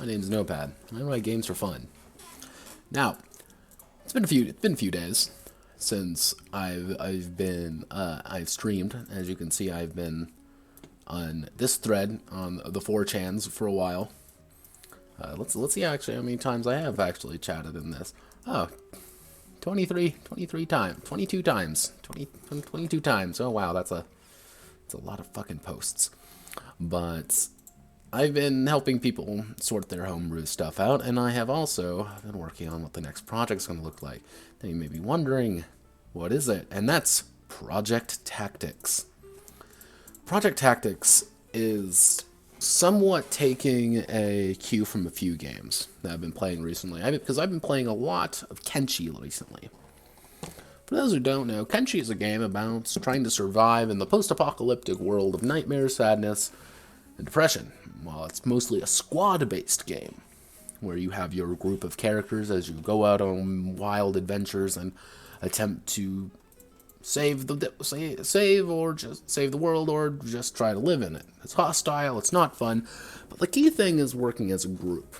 My name's Notepad. I write games for fun. Now, it's been a few days since I've streamed. As you can see, I've been on this thread on the 4chans for a while. Let's see actually how many times I have actually chatted in this. Oh, 23 times, 22 times, 22 times. Oh wow, that's a lot of fucking posts. But I've been helping people sort their homebrew stuff out, and I have also been working on what the next project's going to look like. Now you may be wondering, what is it? And that's Project Tactics. Project Tactics is somewhat taking a cue from a few games that I've been playing recently. Because I've been playing a lot of Kenshi recently. For those who don't know, Kenshi is a game about trying to survive in the post-apocalyptic world of nightmare, sadness, and depression. Well, it's mostly a squad-based game, where you have your group of characters as you go out on wild adventures and attempt to save or just save the world, or just try to live in it. It's hostile, it's not fun, but the key thing is working as a group.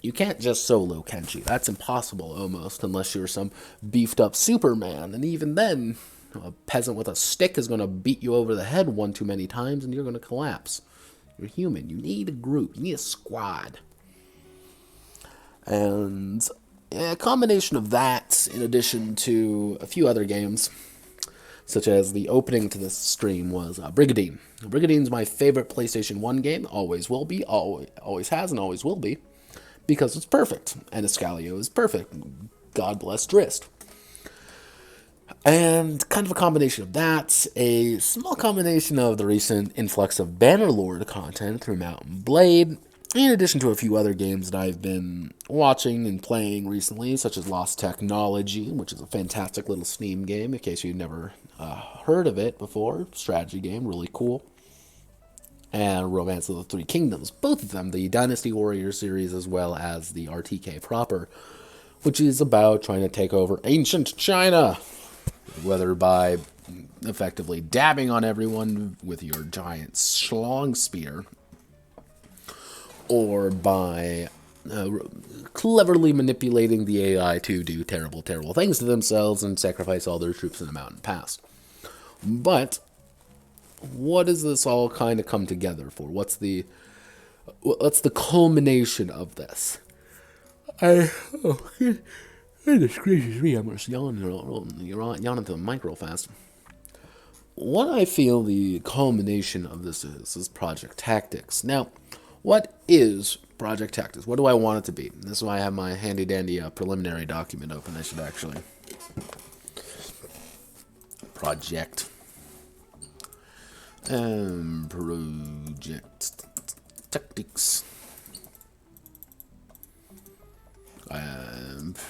You can't just solo Kenshi. That's impossible almost, unless you're some beefed up Superman, and even then, a peasant with a stick is going to beat you over the head one too many times and you're going to collapse. You're human. You need a group. You need a squad. And a combination of that, in addition to a few other games, such as the opening to this stream was Brigadine. Brigadine's my favorite PlayStation 1 game. Always will be. Always has and always will be. Because it's perfect. And Escalio is perfect. God bless Drist. And kind of a combination of that, a small combination of the recent influx of Bannerlord content through Mountain Blade, in addition to a few other games that I've been watching and playing recently, such as Lost Technology, which is a fantastic little Steam game, in case you've never heard of it before. Strategy game, really cool. And Romance of the Three Kingdoms, both of them, the Dynasty Warrior series as well as the RTK proper, which is about trying to take over ancient China, whether by effectively dabbing on everyone with your giant schlong spear, or by cleverly manipulating the AI to do terrible, terrible things to themselves and sacrifice all their troops in the mountain pass. But what does this all kind of come together for? What's the culmination of this? Goodness gracious me, I'm just yawning to the mic real fast. What I feel the culmination of this is Project Tactics. Now, what is Project Tactics? What do I want it to be? This is why I have my handy-dandy preliminary document open. I should actually... Project Tactics.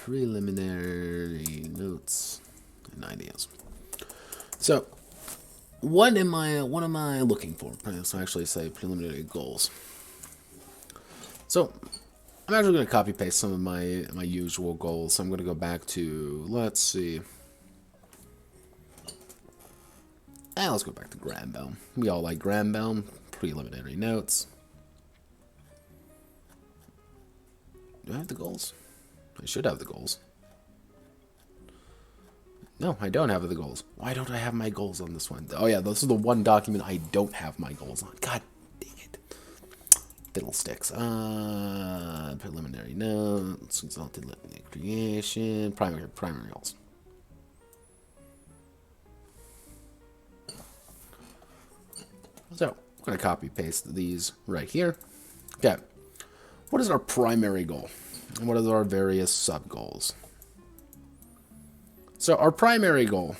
Preliminary notes and ideas. So, what am I looking for? Let's actually say preliminary goals. So, I'm actually going to copy paste some of my usual goals. So I'm going to go back to, let's see. Let's go back to Granbelm. We all like Granbelm. Preliminary notes. Do I have the goals? I should have the goals. No, I don't have the goals. Why don't I have my goals on this one? Oh yeah, this is the one document I don't have my goals on. God dang it. Fiddlesticks. Preliminary notes. Consulted creation. Primary goals. So, I'm going to copy paste these right here. Okay. What is our primary goal? And what are our various sub-goals? So our primary goal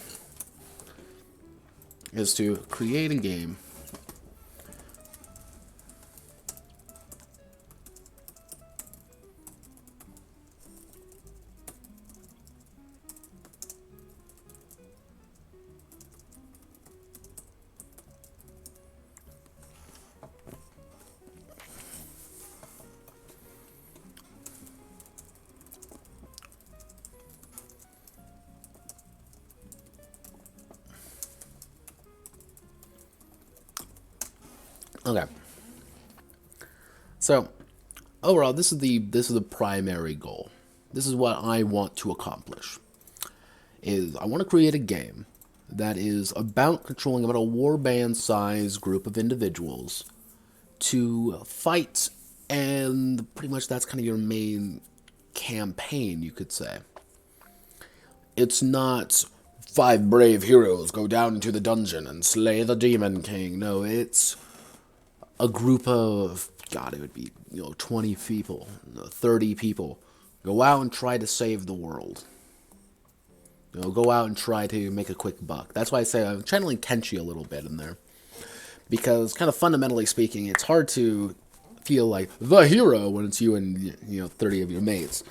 is to create a game Okay. So, overall, this is the primary goal. This is what I want to accomplish. Is I want to create a game that is about controlling about a warband-sized group of individuals to fight, and pretty much that's kind of your main campaign, you could say. It's not 5 brave heroes go down into the dungeon and slay the Demon King. No, it's a group of, God, it would be, 20 people, 30 people. Go out and try to save the world. Go out and try to make a quick buck. That's why I say I'm channeling Kenshi a little bit in there. Because, kind of fundamentally speaking, it's hard to feel like the hero when it's you and, 30 of your mates.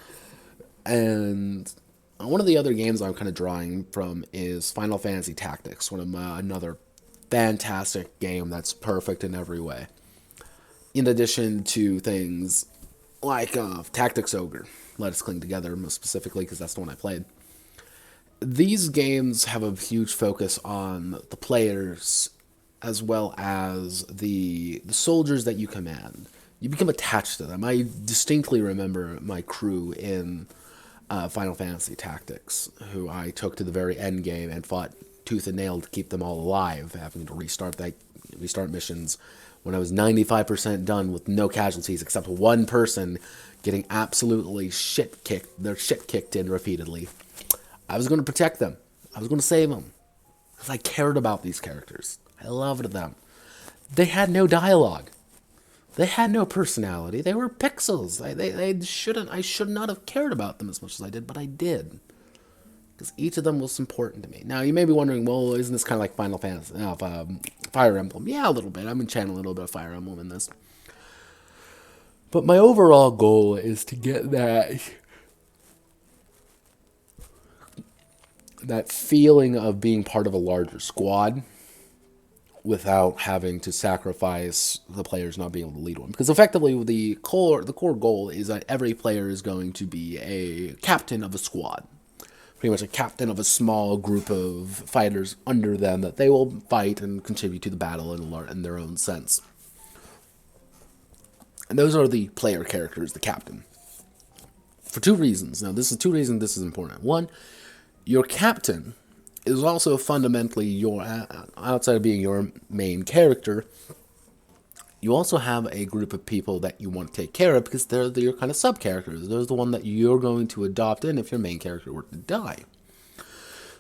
And one of the other games I'm kind of drawing from is Final Fantasy Tactics, another fantastic game that's perfect in every way. In addition to things like Tactics Ogre, Let Us Cling Together, most specifically, because that's the one I played. These games have a huge focus on the players as well as the soldiers that you command. You become attached to them. I distinctly remember my crew in Final Fantasy Tactics, who I took to the very end game and fought tooth and nail to keep them all alive, having to restart missions when I was 95% done with no casualties except one person getting absolutely their shit kicked in repeatedly. I was going to protect them. I was going to save them. Because I cared about these characters. I loved them. They had no dialogue. They had no personality. They were pixels. I should not have cared about them as much as I did, but I did. Because each of them was important to me. Now, you may be wondering, well, isn't this kind of like Final Fantasy, Fire Emblem? Yeah, a little bit. I've been channeling a little bit of Fire Emblem in this. But my overall goal is to get that feeling of being part of a larger squad without having to sacrifice the players not being able to lead one. Because effectively, the core goal is that every player is going to be a captain of a squad. Pretty much a captain of a small group of fighters under them that they will fight and contribute to the battle in their own sense. And those are the player characters, the captain. For 2 reasons. Now, this is important. One, your captain is also fundamentally outside of being your main character, you also have a group of people that you want to take care of because they're your kind of sub-characters. They're the one that you're going to adopt in if your main character were to die.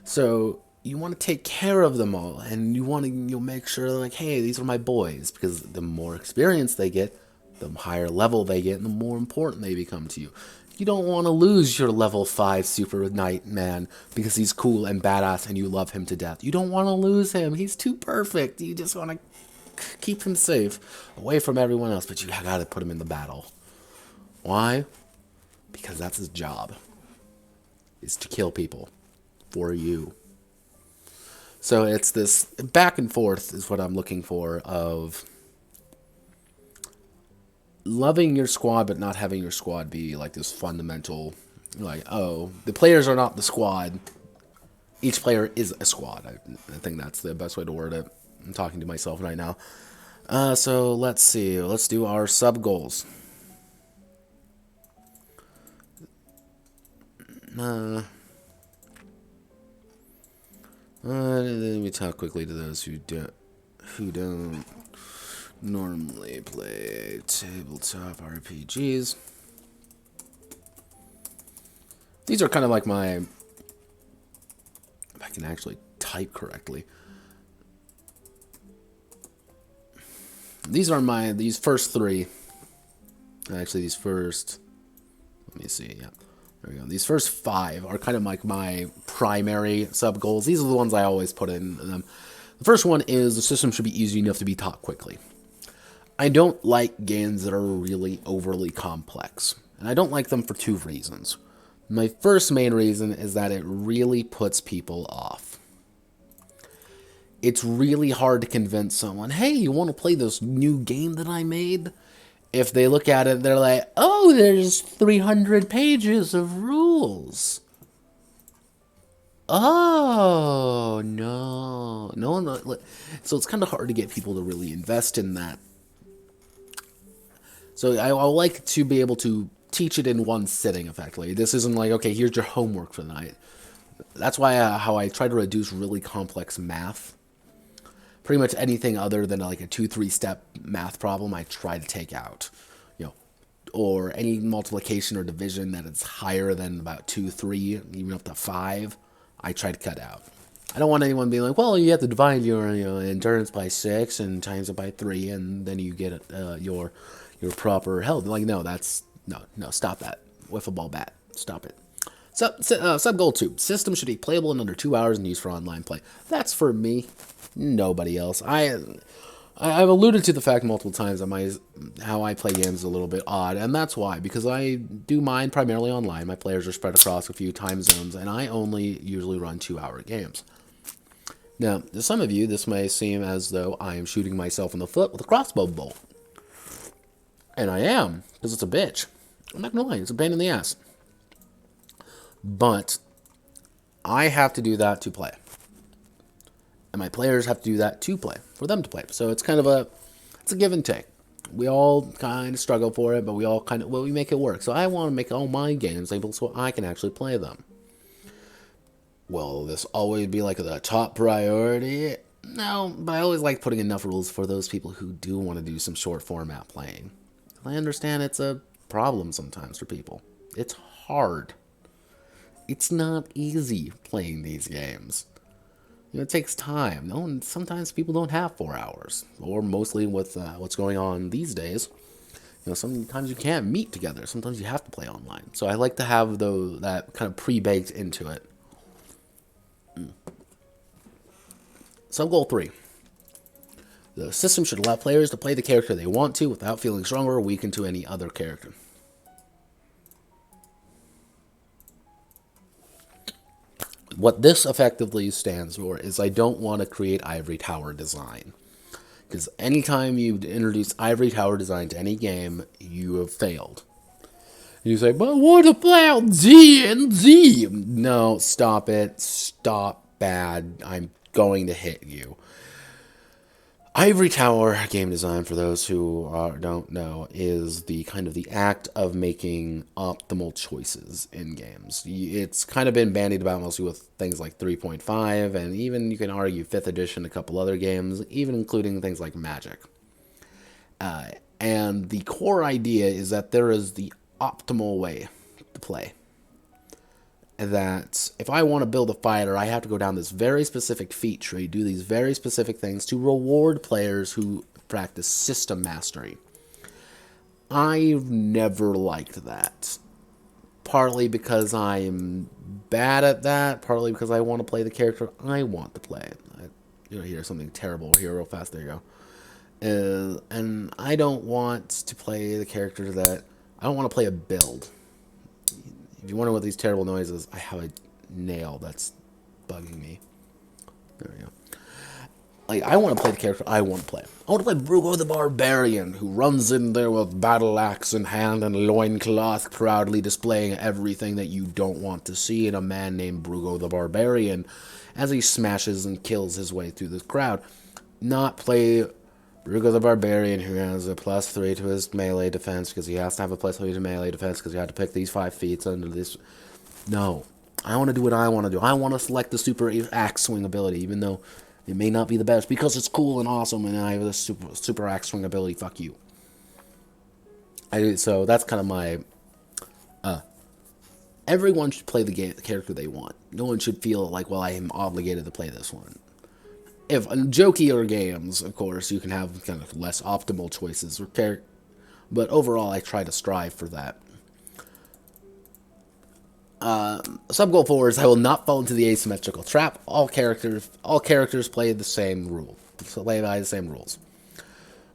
So you want to take care of them all, and you'll make sure, like, hey, these are my boys, because the more experience they get, the higher level they get, and the more important they become to you. You don't want to lose your level 5 Super Knight man because he's cool and badass and you love him to death. You don't want to lose him. He's too perfect. You just want to keep him safe, away from everyone else, but you gotta put him in the battle. Why? Because that's his job, is to kill people for you. So it's this back and forth is what I'm looking for, of loving your squad but not having your squad be like this fundamental, like, oh, the players are not the squad, each player is a squad. I think that's the best way to word it. I'm talking to myself right now. So let's see. Let's do our sub goals. Let me talk quickly to those who don't normally play tabletop RPGs. These are kind of like my, if I can actually type correctly. These are these first 3. Actually, let me see, yeah. There we go. These first 5 are kind of like my primary sub goals. These are the ones I always put in them. The first one is the system should be easy enough to be taught quickly. I don't like games that are really overly complex. And I don't like them for 2 reasons. My first main reason is that it really puts people off. It's really hard to convince someone, hey, you want to play this new game that I made? If they look at it, they're like, oh, there's 300 pages of rules. Oh, no. So it's kind of hard to get people to really invest in that. So I like to be able to teach it in one sitting, effectively. This isn't like, okay, here's your homework for the night. That's why how I try to reduce really complex math. Pretty much anything other than like a 2-3 step math problem, I try to take out. You know, or any multiplication or division that is higher than about 2, 3, even up to 5, I try to cut out. I don't want anyone being like, well, you have to divide your endurance by 6 and times it by 3, and then you get your proper health. Like, no, no, stop that. Wiffle ball bat. Stop it. Sub goal 2. System should be playable in under 2 hours and used for online play. That's for me. Nobody else. I've alluded to the fact multiple times that how I play games is a little bit odd, and that's why. Because I do mine primarily online. My players are spread across a few time zones, and I only usually run 2-hour games. Now, to some of you, this may seem as though I am shooting myself in the foot with a crossbow bolt. And I am, because it's a bitch. I'm not gonna lie, it's a pain in the ass. But I have to do that to play. And my players have to do that to play, for them to play. So it's kind of it's a give and take. We all kind of struggle for it, but we all we make it work. So I want to make all my games able so I can actually play them. Will this always be like the top priority? No, but I always like putting enough rules for those people who do want to do some short format playing. I understand it's a problem sometimes for people. It's hard. It's not easy playing these games. It takes time. Sometimes people don't have 4 hours, or mostly with what's going on these days. Sometimes you can't meet together. Sometimes you have to play online. So I like to have that kind of pre-baked into it. Sub goal 3. The system should allow players to play the character they want to without feeling stronger or weakened to any other character. What this effectively stands for is I don't want to create ivory tower design. Because anytime you introduce ivory tower design to any game, you have failed. You say, but what about D&D? No, stop it. Stop, bad. I'm going to hit you. Ivory Tower game design, for those who don't know, is the act of making optimal choices in games. It's kind of been bandied about mostly with things like 3.5, and even you can argue 5th edition, a couple other games, even including things like Magic. And the core idea is that there is the optimal way to play. That if I want to build a fighter, I have to go down this very specific feat tree, do these very specific things to reward players who practice system mastery. I've never liked that. Partly because I'm bad at that, partly because I want to play the character I want to play. Here's something terrible here real fast, there you go. And I don't want to play the character I don't want to play a build. If you wonder what these terrible noises, I have a nail that's bugging me. There we go. I want to play the character I want to play. I want to play Brugo the Barbarian, who runs in there with battle axe in hand and loincloth, proudly displaying everything that you don't want to see in a man named Brugo the Barbarian, as he smashes and kills his way through the crowd. Not play Brugo the Barbarian, who has a +3 to his melee defense, because he has to have a +3 to melee defense, because you have to pick these 5 feats under this. No. I want to do what I want to do. I want to select the super axe swing ability, even though it may not be the best, because it's cool and awesome, and I have the super axe swing ability. Fuck you. So that's kind of my... everyone should play the character they want. No one should feel like, well, I am obligated to play this one. If jokier games, of course, you can have kind of less optimal choices, but overall, I try to strive for that. Sub-goal 4 is I will not fall into the asymmetrical trap. All characters play the same rule. Play by the same rules.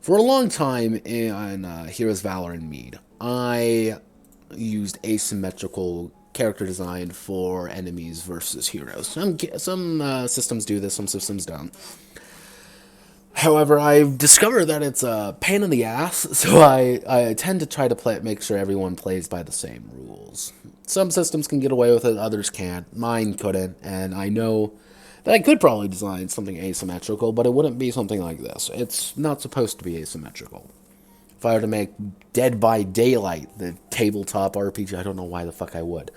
For a long time in Heroes Valor and Mead, I used asymmetrical character design for enemies versus heroes. Some systems do this, some systems don't. However, I've discovered that it's a pain in the ass, so I tend to try to make sure everyone plays by the same rules. Some systems can get away with it, others can't. Mine couldn't, and I know that I could probably design something asymmetrical, but it wouldn't be something like this. It's not supposed to be asymmetrical. if I were to make Dead by Daylight the tabletop RPG, I don't know why the fuck I would,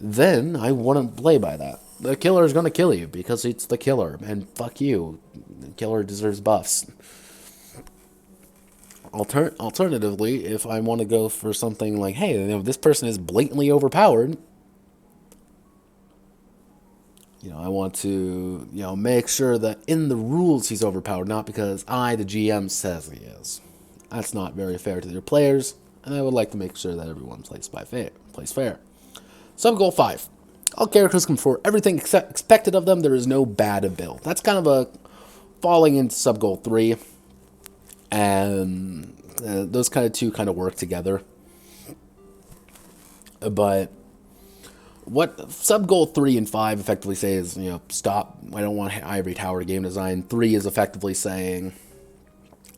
then I wouldn't play by that. The killer is going to kill you because it's the killer, and fuck you. The killer deserves buffs. Alternatively, if I want to go for something like, hey, you know, this person is blatantly overpowered, you know, I want to, you know, make sure that in the rules he's overpowered, not because I, the GM, says he is. That's not very fair to their players, and I would like to make sure that everyone plays fair. Sub-goal 5. All characters can perform everything expected of them. There is no bad build. That's kind of a falling into sub-goal 3. And those two kind of work together. But what sub-goal 3 and 5 effectively say is, you know, stop. I don't want ivory tower game design. 3 is effectively saying,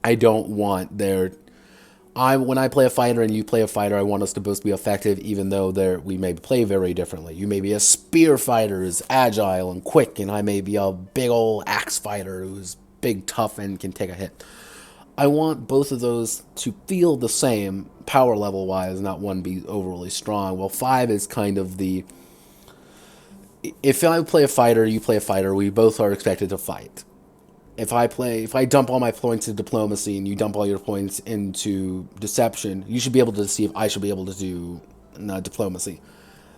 I don't want when I play a fighter and you play a fighter, I want us to both be effective, even though we may play very differently. You may be a spear fighter who's agile and quick, and I may be a big old axe fighter who's big, tough, and can take a hit. I want both of those to feel the same power level wise, not one be overly strong. Well, 5 is kind of the, if I play a fighter, you play a fighter, we both are expected to fight. If I dump all my points into diplomacy and you dump all your points into deception, you should be able to see if I should be able to do diplomacy.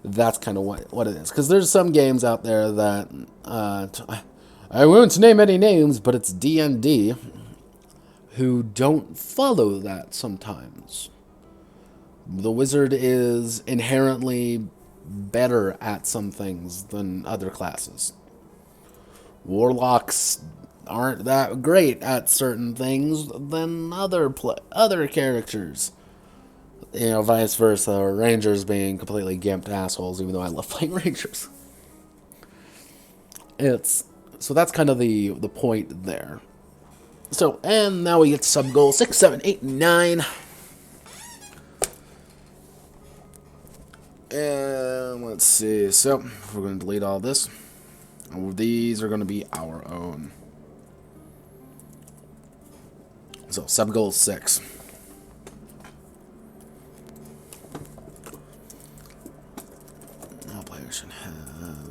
That's kind of what it is. Because there's some games out there that, I won't name any names, but it's D&D, who don't follow that sometimes. The wizard is inherently better at some things than other classes. Warlocks aren't that great at certain things than other characters. You know, vice versa. Or rangers being completely gimped assholes, even though I love playing rangers. So that's kind of the point there. So, and now we get to sub-goal 6, 7, 8, 9. And let's see. So, we're going to delete all this. These are going to be our own. So, sub-goal 6. All players should have the...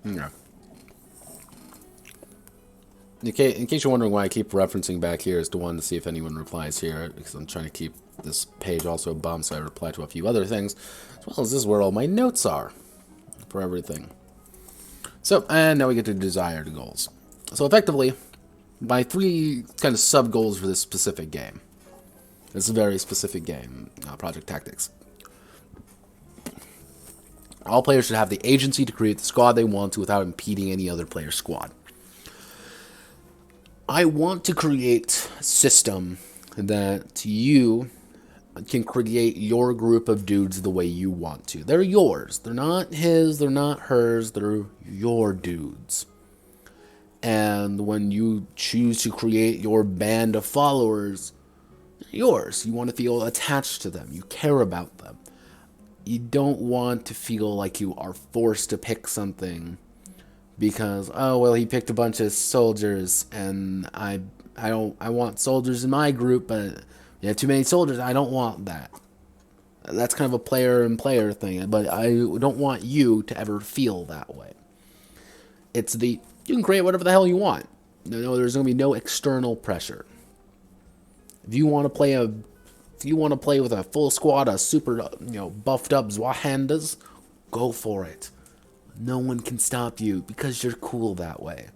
Yeah. In case you're wondering why I keep referencing back here is to one to see if anyone replies here, because I'm trying to keep this page also bumped so I reply to a few other things, as well as this is where all my notes are for everything. So, and now we get to desired goals. So effectively, my 3 kind of sub-goals for this specific game. This is a very specific game, Project Tactics. All players should have the agency to create the squad they want to without impeding any other player's squad. I want to create a system that you can create your group of dudes the way you want to. They're yours. They're not his, they're not hers, they're your dudes. And when you choose to create your band of followers, they're yours. You want to feel attached to them. You care about them. You don't want to feel like you are forced to pick something because, oh, well, he picked a bunch of soldiers and I want soldiers in my group, but you have too many soldiers. I don't want that. That's kind of a player and player thing, but I don't want you to ever feel that way. You can create whatever the hell you want. There's going to be no external pressure. If you want to play with a full squad of super, buffed up Zwahandas, go for it. No one can stop you because you're cool that way.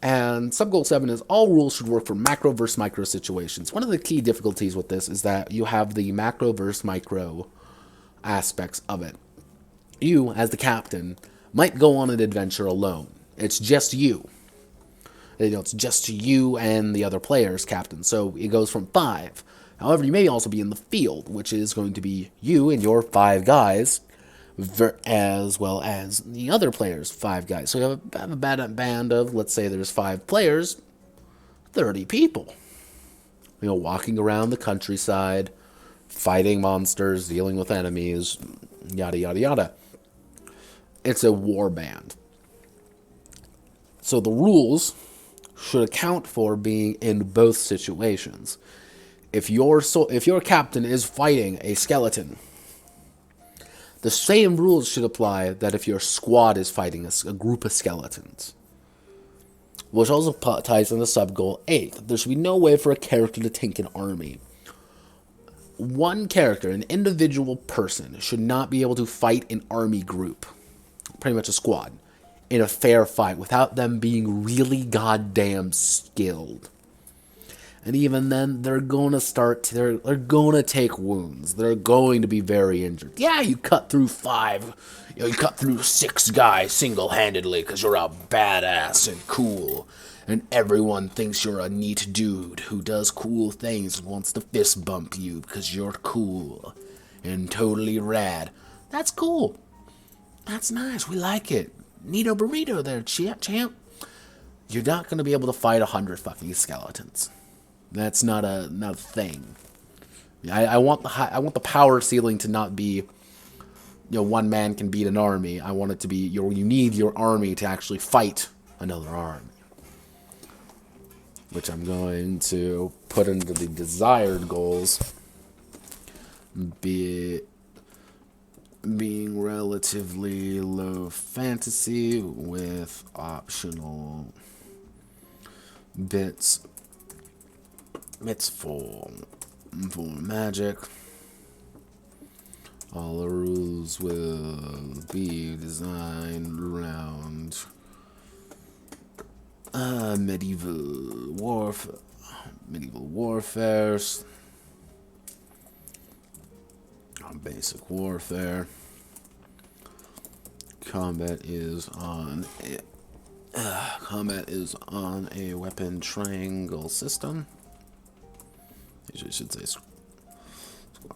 And sub-goal 7 is all rules should work for macro versus micro situations. One of the key difficulties with this is that you have the macro versus micro aspects of it. You, as the captain, might go on an adventure alone. It's just you. It's just you and the other player's captain. So it goes from 5. However, you may also be in the field, which is going to be you and your 5 guys, as well as the other player's 5 guys. So you have a band of, let's say there's 5 players, 30 people. Walking around the countryside, fighting monsters, dealing with enemies, yada, yada, yada. It's a war band. So the rules should account for being in both situations. If your captain is fighting a skeleton, the same rules should apply that if your squad is fighting a group of skeletons. Which also ties into sub-goal 8. There should be no way for a character to tank an army. One character, an individual person, should not be able to fight an army group, pretty much a squad, in a fair fight without them being really goddamn skilled. And even then, they're going to take wounds. They're going to be very injured. Yeah, you cut through 5. You cut through 6 guys single-handedly because you're a badass and cool. And everyone thinks you're a neat dude who does cool things and wants to fist bump you because you're cool and totally rad. That's cool. That's nice. We like it. Neato burrito there, champ. You're not going to be able to fight 100 fucking skeletons. That's not a thing. I want the power ceiling to not be, one man can beat an army. I want it to be you need your army to actually fight another army, which I'm going to put into the desired goals. Being relatively low fantasy with optional bits for magic. All the rules will be designed around medieval warfare, basic warfare. Combat is on a weapon triangle system. I should say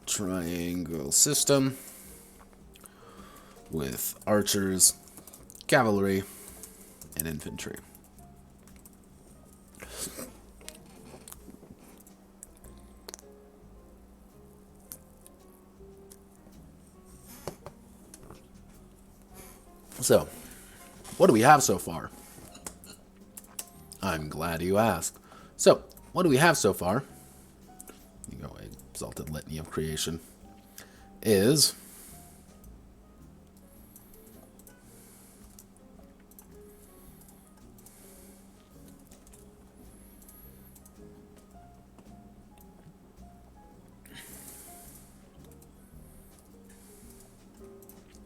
triangle system with archers, cavalry, and infantry. So, what do we have so far? I'm glad you asked. So, what do we have so far? Exalted Litany of Creation is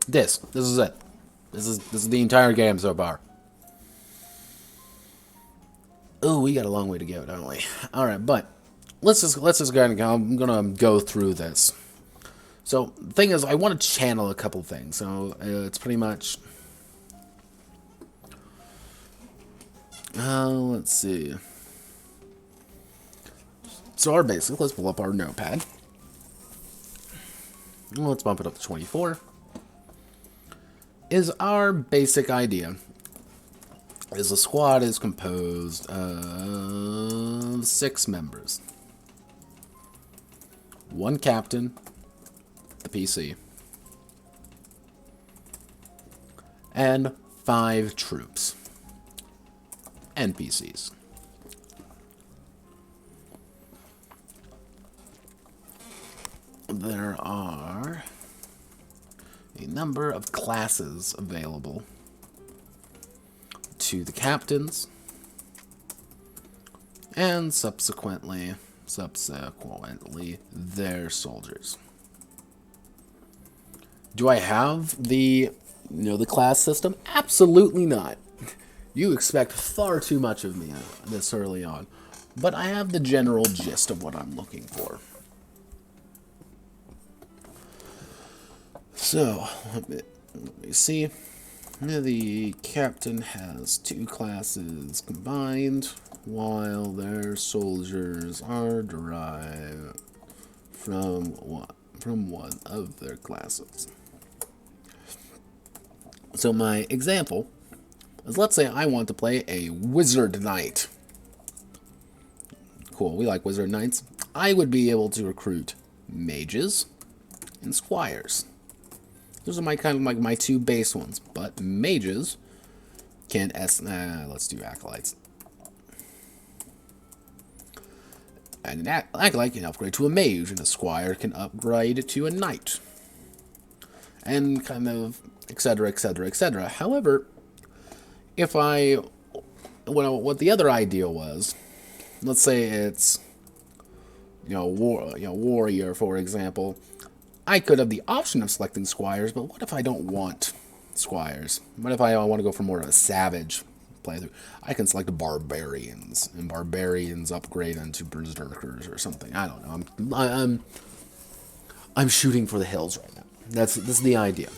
this. This is it. This is the entire game so far. Oh, we got a long way to go, don't we? All right, but let's just go ahead and go. I'm gonna go through this. So the thing is, I want to channel a couple things. So it's pretty much. Let's see. So our basic. Let's pull up our notepad. Let's bump it up to 24. Is our basic idea. Is a squad is composed of 6 members. 1 captain, the PC, and 5 troops, NPCs. there are a number of classes available to the captains and subsequently their soldiers. Do I have the class system? Absolutely not. You expect far too much of me this early on, but I have the general gist of what I'm looking for. So, let me see. The captain has 2 classes combined, while their soldiers are derived from one of their classes. So my example is, let's say I want to play a wizard knight. Cool, we like wizard knights. I would be able to recruit mages and squires. Those are my kind of like my 2 base ones, but mages can let's do acolytes. And an acolyte can upgrade to a mage, and a squire can upgrade to a knight, and kind of etc., etc., etc. However, if what the other idea was, let's say it's warrior, for example. I could have the option of selecting squires, but what if I don't want squires? What if I want to go for more of a savage playthrough? I can select barbarians, and barbarians upgrade into berserkers or something. I don't know. I'm shooting for the hills right now. This is the idea.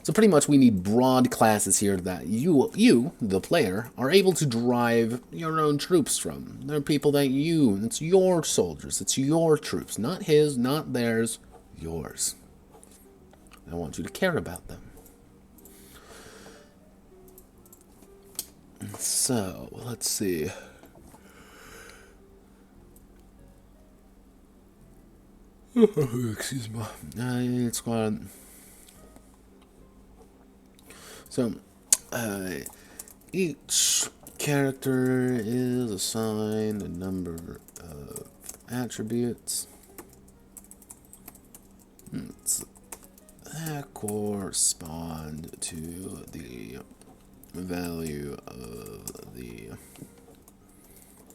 So pretty much we need broad classes here that you, the player, are able to drive your own troops from. They're people that it's your soldiers, it's your troops, not his, not theirs, yours. I want you to care about them. So, let's see. Excuse me. It's gone. So, each character is assigned a number of attributes that correspond to the value of the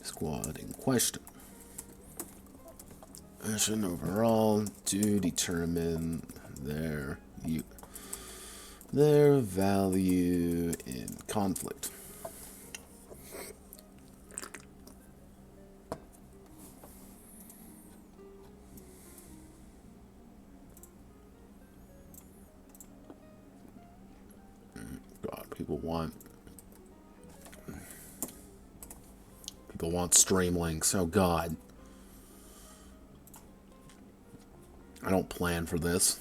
squad in question. Mission overall to determine their value in conflict. God, people want stream links. Oh God. I don't plan for this.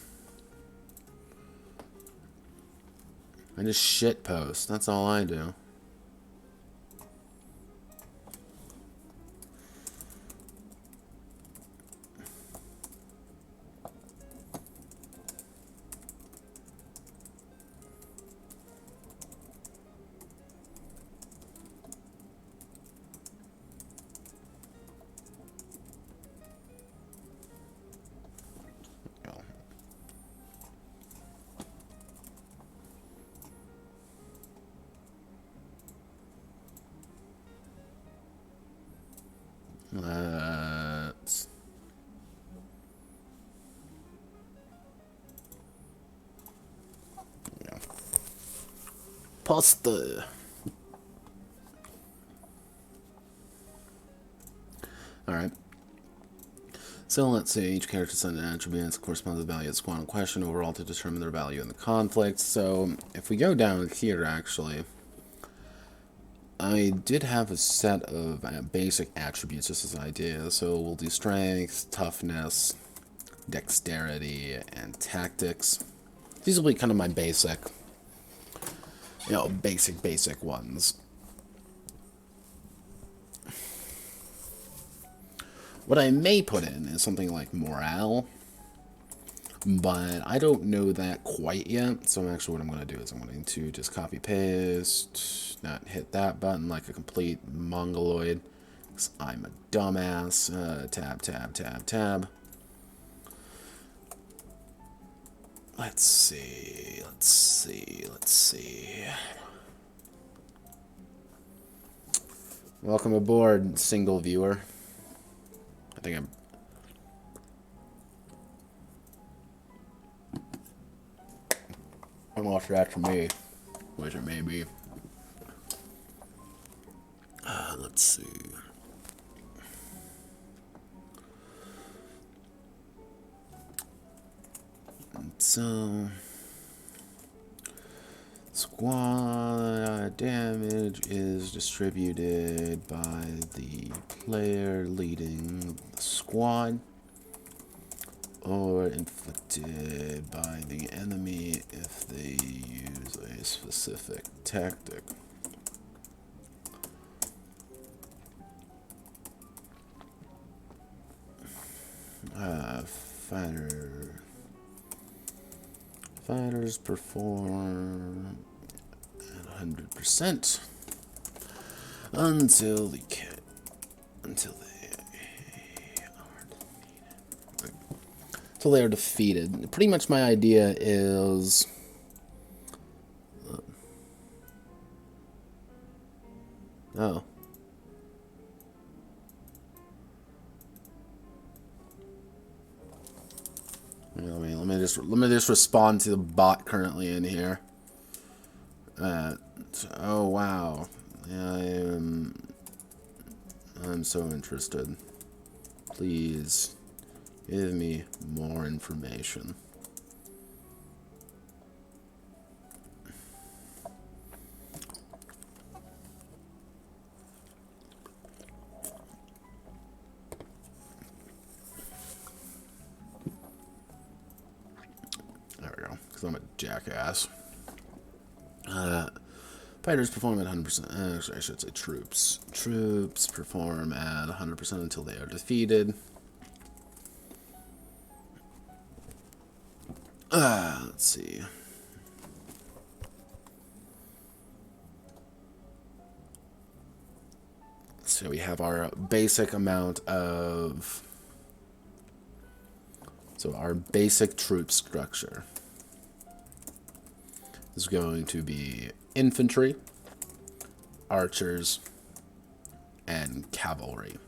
I just shit post. That's all I do. Let's pasta. Alright. So let's see, each character sends an attribute that corresponds to the value of the squad in question overall to determine their value in the conflict. So if we go down here, actually, I did have a set of basic attributes, just as I did. So we'll do strength, toughness, dexterity, and tactics. These will be kind of my basic, basic ones. What I may put in is something like morale, but I don't know that quite yet. So actually what I'm going to do is I'm going to just copy paste, not hit that button like a complete mongoloid, because I'm a dumbass. Tab. Let's see. Let's see. Let's see. Welcome aboard, single viewer. I think I'm off track for me, which it may be. Let's see. So, squad damage is distributed by the player leading the squad, or inflicted by the enemy if they use a specific tactic. Fighters perform at 100% until they are defeated. Pretty much my idea is oh. Let me just respond to the bot currently in here. Oh wow, yeah, I'm so interested. Please give me more information. There we go, because I'm a jackass. Fighters perform at 100%. Actually, I should say troops. Troops perform at 100% until they are defeated. Let's see. So we have our basic amount of... So our basic troop structure is going to be infantry, archers, and cavalry.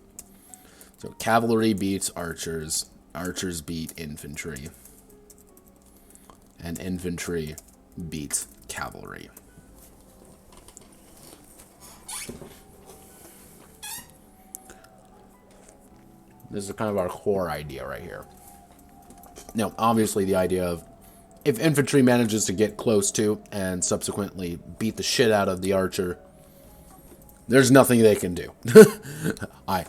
So cavalry beats archers, archers beat infantry, and infantry beats cavalry. This is kind of our core idea right here. Now, obviously the idea of if infantry manages to get close to and subsequently beat the shit out of the archer, there's nothing they can do. I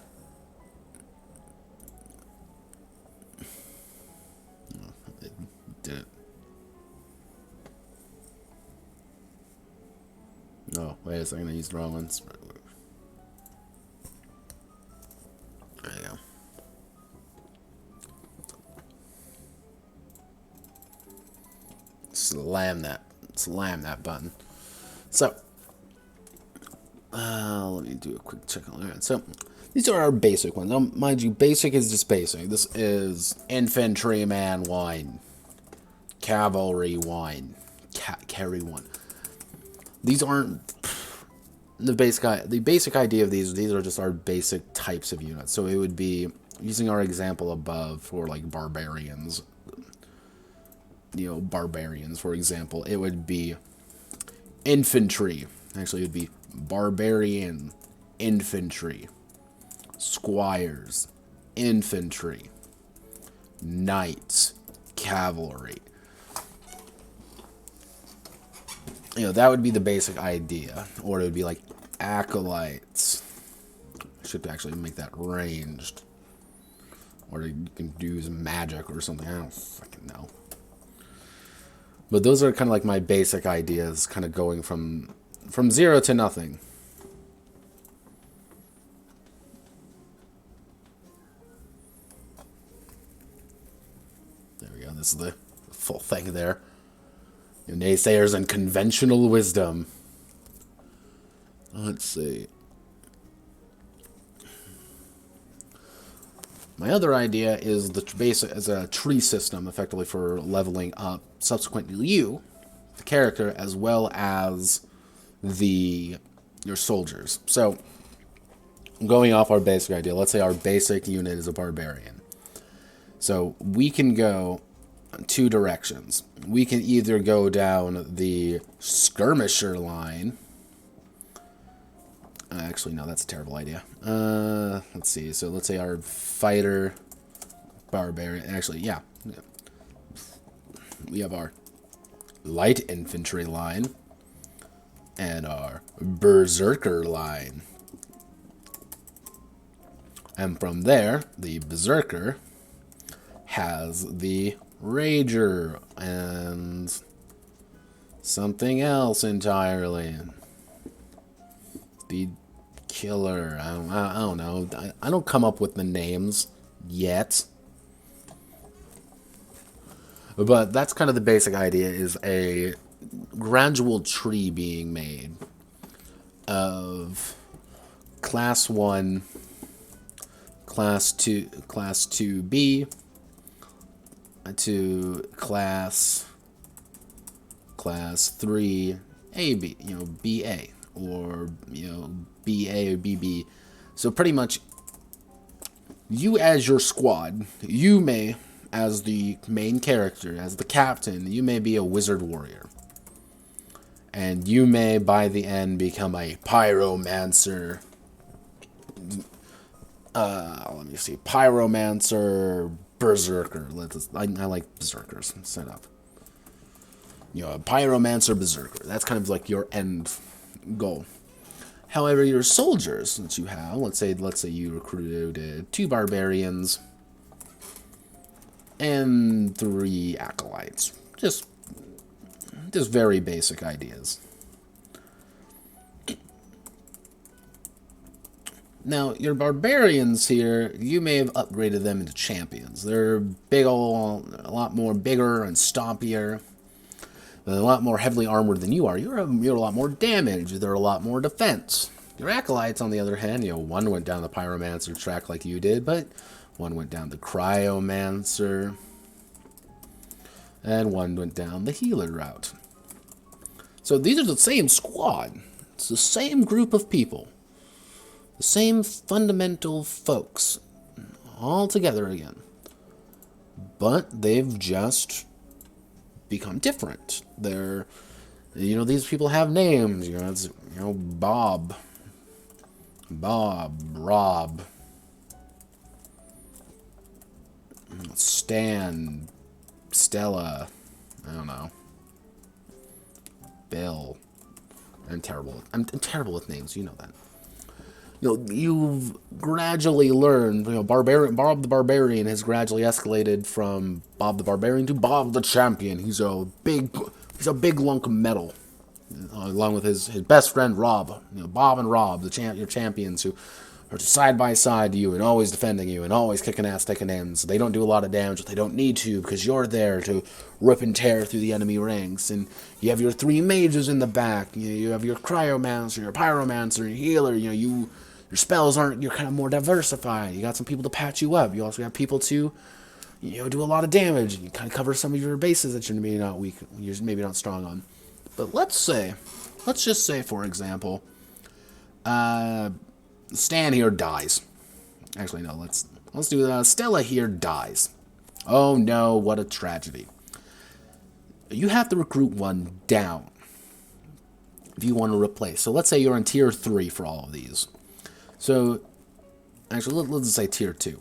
did it. No, wait a second, I used the wrong ones. There you go. Slam that button. So, let me do a quick check on that. So, these are our basic ones. Now, mind you, basic is just basic. This is infantryman 1, cavalry 1, carry 1. These aren't the basic idea of these. These are just our basic types of units. So it would be using our example above for like barbarians. You know, barbarians, for example, it would be infantry. Actually, it would be barbarian, infantry, squires, infantry, knights, cavalry. You know, that would be the basic idea. Or it would be like acolytes. I should actually make that ranged. Or you can use magic or something. I don't fucking know. But those are kind of like my basic ideas, kind of going from 0 to nothing. There we go. This is the full thing there. Your naysayers and conventional wisdom. Let's see. My other idea is the basic as a tree system, effectively for leveling up subsequently you, the character, as well as your soldiers. So, going off our basic idea, let's say our basic unit is a barbarian. So we can go two directions. We can either go down the skirmisher line. Actually, no, that's a terrible idea. Let's see. So let's say our fighter, barbarian. Actually, yeah. We have our light infantry line and our berserker line. And from there, the berserker has the rager and something else entirely. The killer. I don't know. I don't come up with the names yet. But that's kind of the basic idea, is a gradual tree being made of class 1, class 2, class 2B to class 3 AB, BA, or BA or BB. So pretty much you as your squad, you may, as the main character, as the captain, you may be a wizard warrior. And you may, by the end, become a pyromancer. Let me see. Pyromancer, berserker. I like berserkers set up. A pyromancer, berserker. That's kind of like your end goal. However, your soldiers that you have, let's say you recruited 2 barbarians and 3 acolytes. Just very basic ideas. Now, your barbarians here, you may have upgraded them into champions. They're a lot more bigger and stompier. They're a lot more heavily armored than you are. You're a lot more damage. They're a lot more defense. Your acolytes, on the other hand, one went down the pyromancer track like you did, but one went down the cryomancer, and one went down the healer route. So these are the same squad. It's the same group of people. The same fundamental folks. All together again. But they've just become different. They're, these people have names. It's, Bob, Rob, Stan, Stella, I don't know, Bill. I'm terrible with names, you know that. You've gradually learned, Bob the Barbarian has gradually escalated from Bob the Barbarian to Bob the Champion. He's a big lunk of metal, along with his best friend Rob. Bob and Rob, your champions, who are side by side to you and always defending you and always kicking ass, taking ends. They don't do a lot of damage, but they don't need to, because you're there to rip and tear through the enemy ranks. And you have your 3 mages in the back. You have your cryomancer, your pyromancer, your healer. Your spells you're kind of more diversified. You got some people to patch you up. You also have people to, do a lot of damage. You kind of cover some of your bases that you're maybe not weak, you're maybe not strong on. But let's just say, for example, Stan here dies. Actually, no, let's do Stella here dies. Oh no, what a tragedy. You have to recruit one down if you want to replace. So let's say you're in tier 3 for all of these. So, actually, let's say tier 2.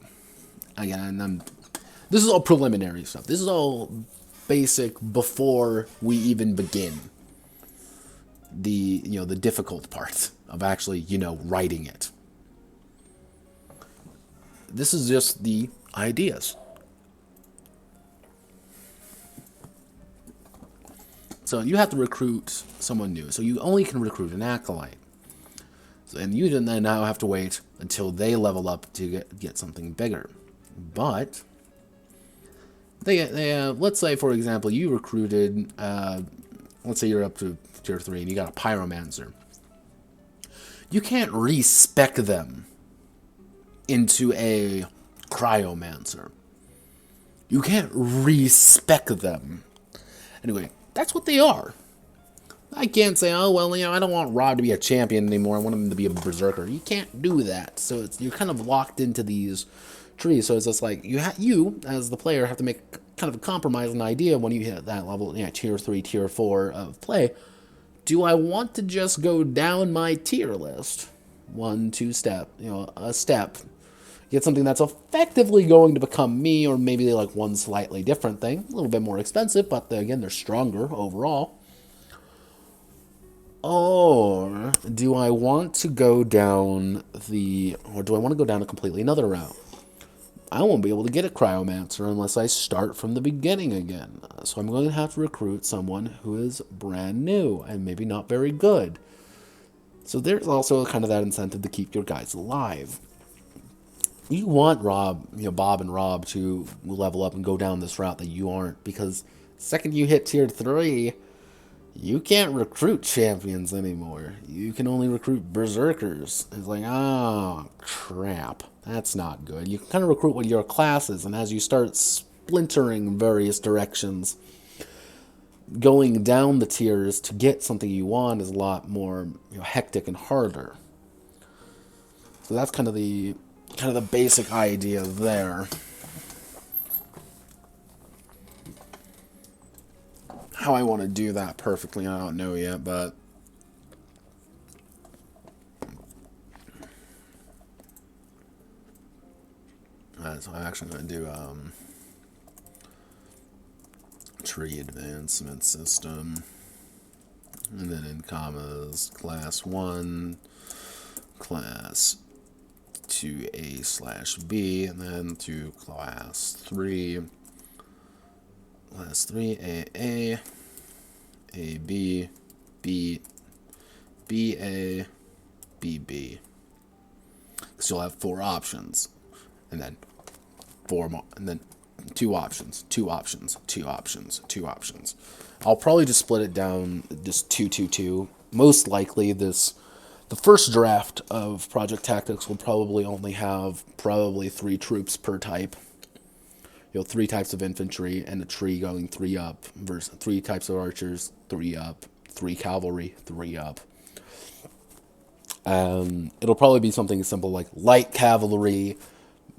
Again, this is all preliminary stuff. This is all basic before we even begin the difficult part of actually, writing it. This is just the ideas. So you have to recruit someone new. So you only can recruit an acolyte. And you then now have to wait until they level up to get something bigger. But let's say, for example, you recruited, let's say you're up to tier 3 and you got a pyromancer. You can't respec them into a Cryomancer. You can't respec them. Anyway, that's what they are. I can't say, oh, well, I don't want Rob to be a champion anymore. I want him to be a berserker. You can't do that. So you're kind of locked into these trees. So it's just like, you as the player, have to make kind of a compromise, an idea when you hit that level, tier 3, tier 4 of play. Do I want to just go down my tier list? 1, 2 step, a step. Get something that's effectively going to become me, or maybe like one slightly different thing. A little bit more expensive, but again, they're stronger overall. Or do I want to go down a completely another route? I won't be able to get a Cryomancer unless I start from the beginning again. So I'm going to have to recruit someone who is brand new and maybe not very good. So there's also kind of that incentive to keep your guys alive. You want Bob and Rob to level up and go down this route that you aren't, because the second you hit tier 3, you can't recruit champions anymore. You can only recruit berserkers. It's like, oh, crap. That's not good. You can kind of recruit what your class is, and as you start splintering various directions, going down the tiers to get something you want is a lot more hectic and harder. So that's kind of the basic idea there. How I want to do that perfectly, I don't know yet, but so I'm actually going to do tree advancement system, and then in commas, class 1, class 2A/B, and then to class 3, AA, AB, BA, BB. So you'll have 4 options, and then 4 more, and then 2 options, 2 options, 2 options, 2 options. I'll probably just split it down, just 2, 2, 2. Most likely the first draft of Project Tactics will probably only have 3 troops per type. 3 types of infantry and a tree going 3 up, versus 3 types of archers, 3 up, 3 cavalry, 3 up. It'll probably be something simple like light cavalry,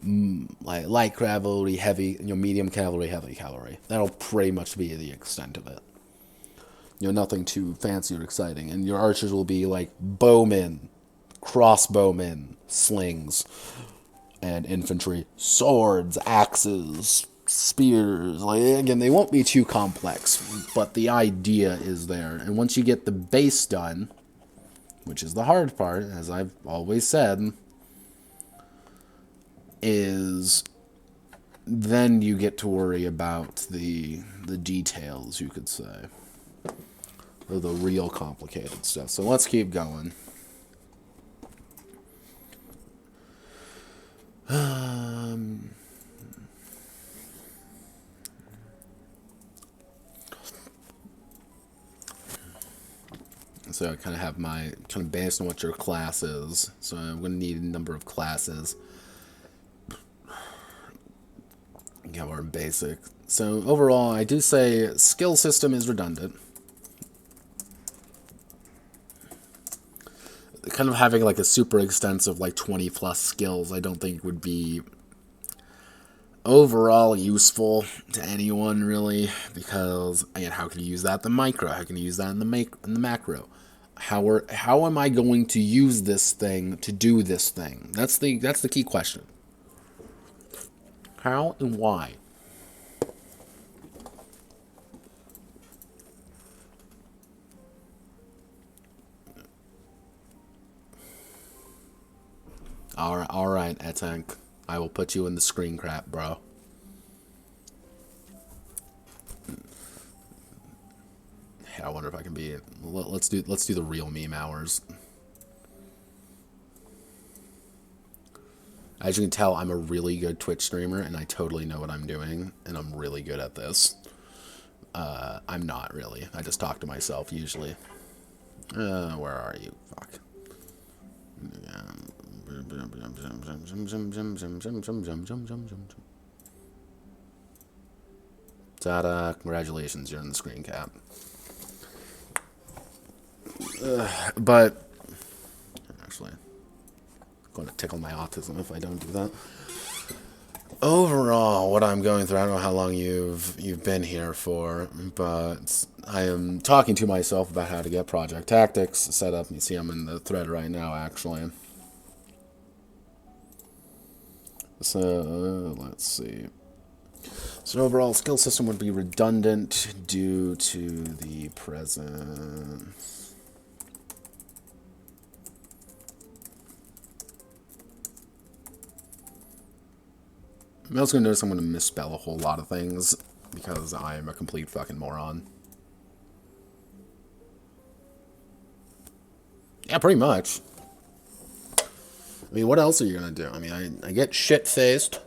heavy, medium cavalry, heavy cavalry. That'll pretty much be the extent of it. Nothing too fancy or exciting. And your archers will be like bowmen, crossbowmen, slings, and infantry, swords, axes, spears. Again, they won't be too complex, but the idea is there. And once you get the base done, which is the hard part, as I've always said, is then you get to worry about the details, you could say, or the real complicated stuff. So let's keep going. So I kind of have my, based on what your class is. So I'm going to need a number of classes. Yeah, we're basic. So overall, I do say skill system is redundant. Kind of having like a super extensive 20 plus skills I don't think would be overall useful to anyone really, because again, how can you use that in the micro? How can you use that in the macro? How am I going to use this thing to do this thing? That's the key question. How and why? All right, Etank. I will put you in the screen crap, bro. I wonder if I can be. Let's do the real meme hours. As you can tell, I'm a really good Twitch streamer, and I totally know what I'm doing, and I'm really good at this. I'm not really. I just talk to myself usually. Where are you? Fuck. Ta-da! Congratulations, you're in the screen cap. But actually, I'm going to tickle my autism if I don't do that. Overall, what I'm going through, I don't know how long you've been here for, but I am talking to myself about how to get Project Tactics set up. You see I'm in the thread right now, actually. So, let's see. So overall, skill system would be redundant due to the presence. I'm also going to notice I'm going to misspell a whole lot of things because I am a complete fucking moron. Yeah, pretty much. I mean, what else are you going to do? I mean, I get shit-faced.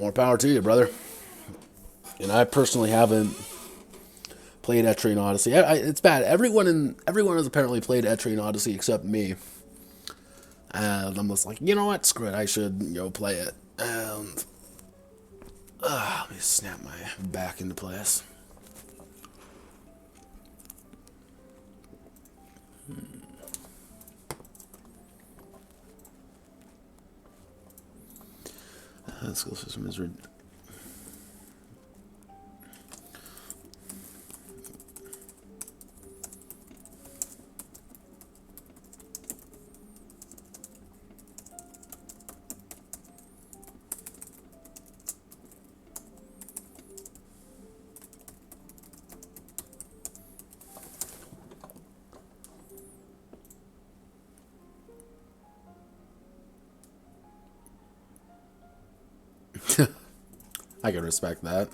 More power to you, brother. And I personally haven't played Etrian Odyssey. It's bad. Everyone has apparently played Etrian Odyssey except me. And I'm just like, you know what? Screw it. I should go play it. And let me snap my back into place. The skill system is I can respect that.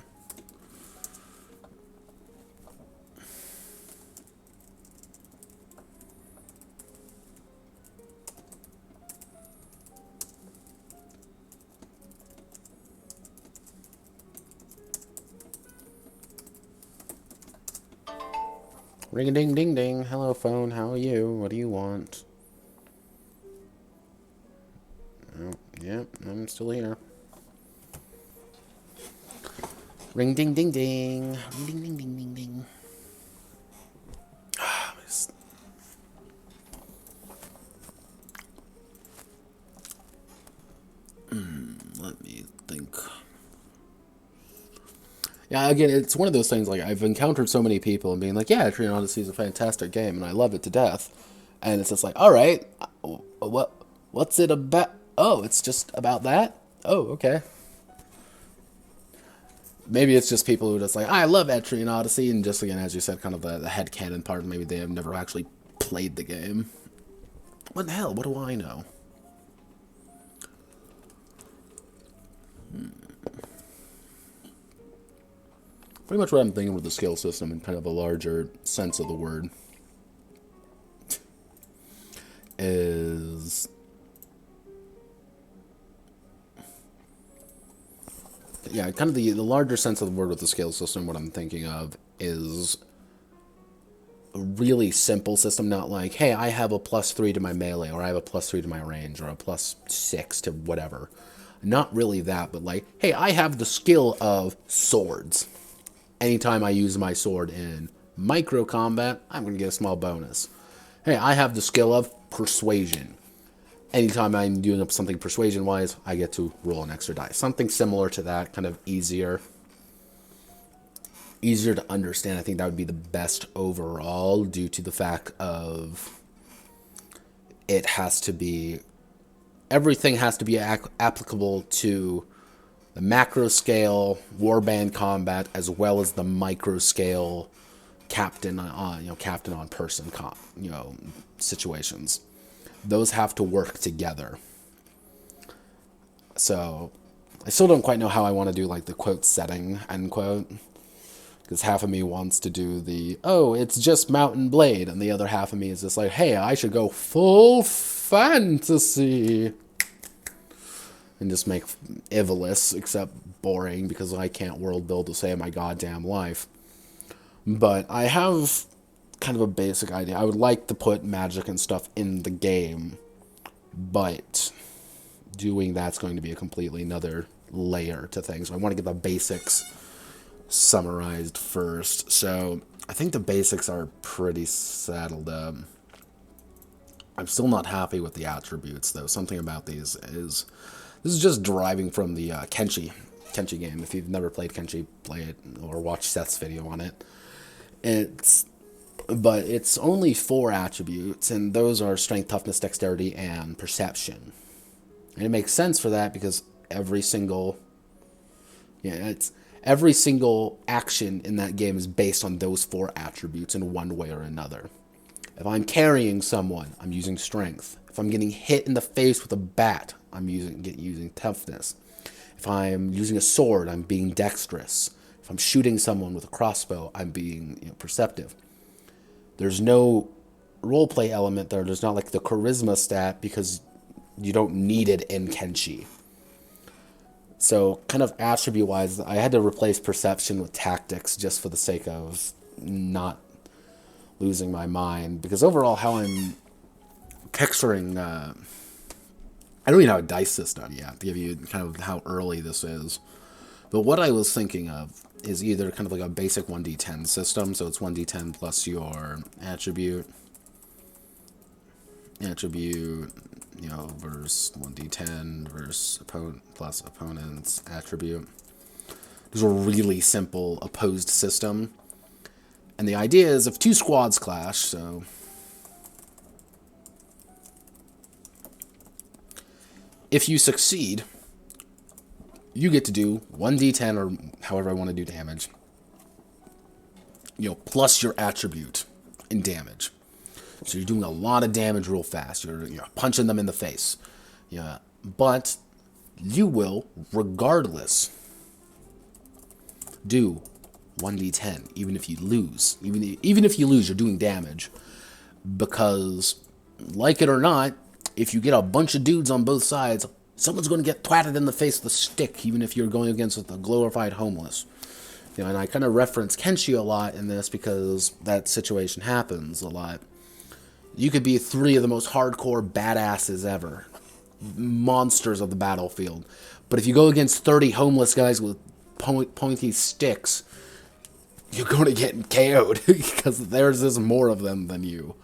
Ring-a-ding-ding-ding. Hello, phone. How are you? What do you want? Oh, yeah, I'm still here. Ring ding ding ding. Ring ding ding ding ding ding. Let me think. Yeah, again, it's one of those things, like, I've encountered so many people and being like, yeah, Etrian Odyssey is a fantastic game, and I love it to death. And it's just like, alright, what's it about? Oh, it's just about that? Oh, okay. Maybe it's just people who are just like, I love Etrian Odyssey, and just, again, as you said, kind of the headcanon part, maybe they have never actually played the game. What the hell? What do I know? Pretty much what I'm thinking with the skill system in kind of a larger sense of the word is... Yeah, kind of the larger sense of the word with the skill system, what I'm thinking of is a really simple system, not like, hey, I have a +3 to my melee, or I have a +3 to my range, or a +6 to whatever. Not really that, but like, hey, I have the skill of swords. Anytime I use my sword in micro combat, I'm going to get a small bonus. Hey, I have the skill of persuasion. Anytime I'm doing something persuasion-wise, I get to roll an extra die. Something similar to that, kind of easier to understand. I think that would be the best overall, due to the fact of it has to be... Everything has to be applicable to the macro scale warband combat, as well as the micro scale captain on person situations. Those have to work together. So I still don't quite know how I want to do, like, the quote setting, end quote, because half of me wants to do the, oh, it's just Mount and Blade, and the other half of me is just like, hey, I should go full fantasy and just make Ivalice, except boring, because I can't world build to save my goddamn life. But I have kind of a basic idea. I would like to put magic and stuff in the game, but doing that's going to be a completely another layer to things. So I want to get the basics summarized first. So I think the basics are pretty settled up. I'm still not happy with the attributes, though. Something about these is... This is just deriving from the Kenshi game. If you've never played Kenshi, play it, or watch Seth's video on it. But it's only 4 attributes, and those are strength, toughness, dexterity, and perception. And it makes sense for that because every single action in that game is based on those 4 attributes in one way or another. If I'm carrying someone, I'm using strength. If I'm getting hit in the face with a bat, I'm using toughness. If I'm using a sword, I'm being dexterous. If I'm shooting someone with a crossbow, I'm being perceptive. There's no roleplay element there. There's not like the charisma stat because you don't need it in Kenshi. So kind of attribute-wise, I had to replace perception with tactics just for the sake of not losing my mind. Because overall, how I'm picturing... I don't even have a dice system yet to give you kind of how early this is. But what I was thinking of is either kind of like a basic 1d10 system. So it's 1d10 plus your attribute, versus 1d10 versus plus opponent's attribute. There's a really simple opposed system. And the idea is if 2 squads clash, so... If you succeed, you get to do 1d10 or however I want to do damage, plus your attribute in damage. So you're doing a lot of damage real fast. You're punching them in the face. Yeah, but you will, regardless, do 1d10, even if you lose. Even if you lose, you're doing damage. Because, like it or not, if you get a bunch of dudes on both sides, someone's going to get twatted in the face with a stick, even if you're going against a glorified homeless. And I kind of reference Kenshi a lot in this because that situation happens a lot. You could be 3 of the most hardcore badasses ever. Monsters of the battlefield. But if you go against 30 homeless guys with pointy sticks, you're going to get KO'd because there's more of them than you.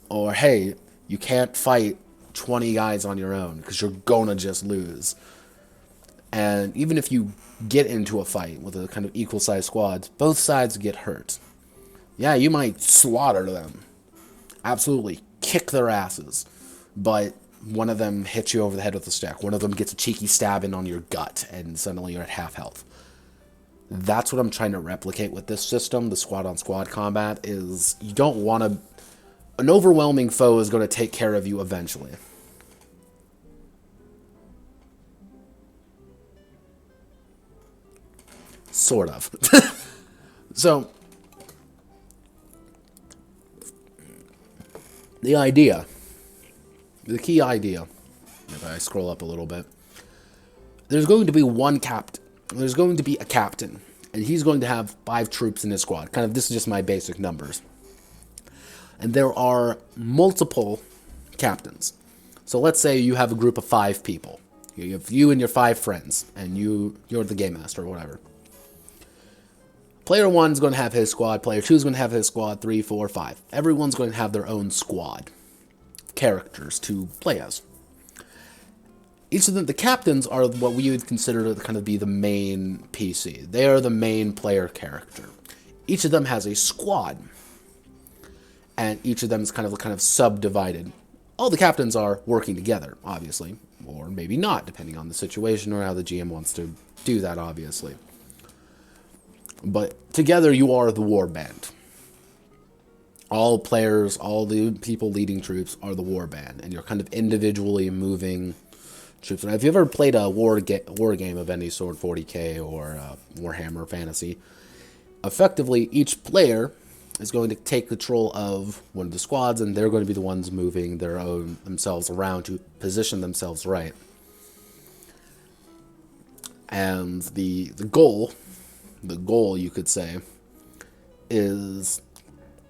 Or hey, you can't fight 20 guys on your own because you're going to just lose. And even if you get into a fight with a kind of equal-sized squad, both sides get hurt. Yeah, you might slaughter them. Absolutely kick their asses. But one of them hits you over the head with a stick. One of them gets a cheeky stab in on your gut, and suddenly you're at half health. That's what I'm trying to replicate with this system, the squad-on-squad combat, is you don't want to... An overwhelming foe is going to take care of you eventually. Sort of. So, the key idea, if I scroll up a little bit, there's going to be one captain. There's going to be a captain, and he's going to have 5 troops in his squad. Kind of, this is just my basic numbers. And there are multiple captains. So let's say you have a group of 5 people. You have you and your 5 friends, and you're the game master or whatever. Player 1 is going to have his squad. Player 2 is going to have his squad. 3, 4, 5. Everyone's going to have their own squad characters to play as. Each of them, the captains are what we would consider to kind of be the main PC. They are the main player character. Each of them has a squad. And each of them is kind of subdivided. All the captains are working together, obviously. Or maybe not, depending on the situation or how the GM wants to do that, obviously. But together you are the war band. All players, all the people leading troops are the war band. And you're kind of individually moving troops. Now, if you've ever played a war game of any sort, 40k or Warhammer Fantasy, effectively each player is going to take control of one of the squads, and they're going to be the ones moving themselves around to position themselves right. And the goal, you could say, is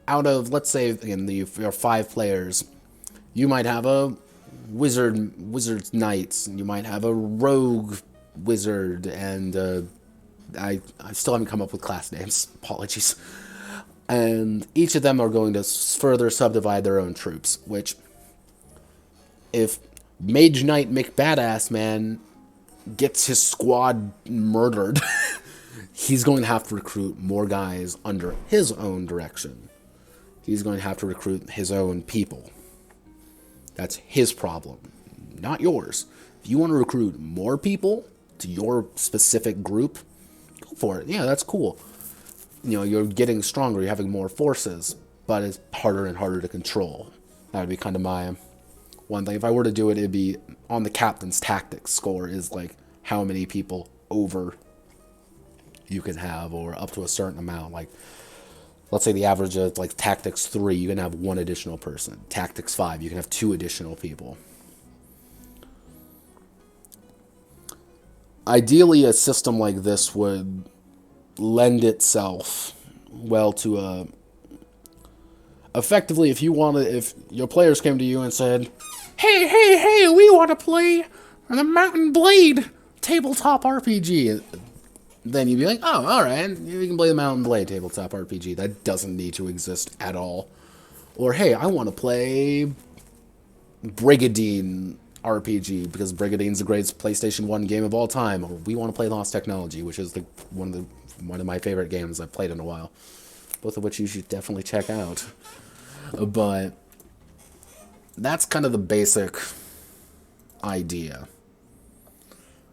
out of, let's say, again, your 5 players, you might have a wizard's knights, and you might have a rogue wizard, and I still haven't come up with class names. Apologies. And each of them are going to further subdivide their own troops, which, if Mage Knight McBadass Man gets his squad murdered, he's going to have to recruit more guys under his own direction. He's going to have to recruit his own people. That's his problem, not yours. If you want to recruit more people to your specific group, go for it. Yeah, that's cool. You know, you're getting stronger, you're having more forces, but it's harder and harder to control. That would be kind of my one thing. If I were to do it, it'd be on the captain's tactics score is like how many people over you can have, or up to a certain amount. Like, let's say the average of like tactics 3, you can have 1 additional person. Tactics 5, you can have 2 additional people. Ideally, a system like this would lend itself well to a... Effectively, if your players came to you and said, hey, we want to play the Mountain Blade tabletop RPG, then you'd be like, oh, alright, you can play the Mountain Blade tabletop RPG. That doesn't need to exist at all. Or, hey, I want to play Brigadine RPG, because Brigadine's the greatest PlayStation 1 game of all time. Or we want to play Lost Technology, which is one of my favorite games I've played in a while. Both of which you should definitely check out. But that's kind of the basic idea.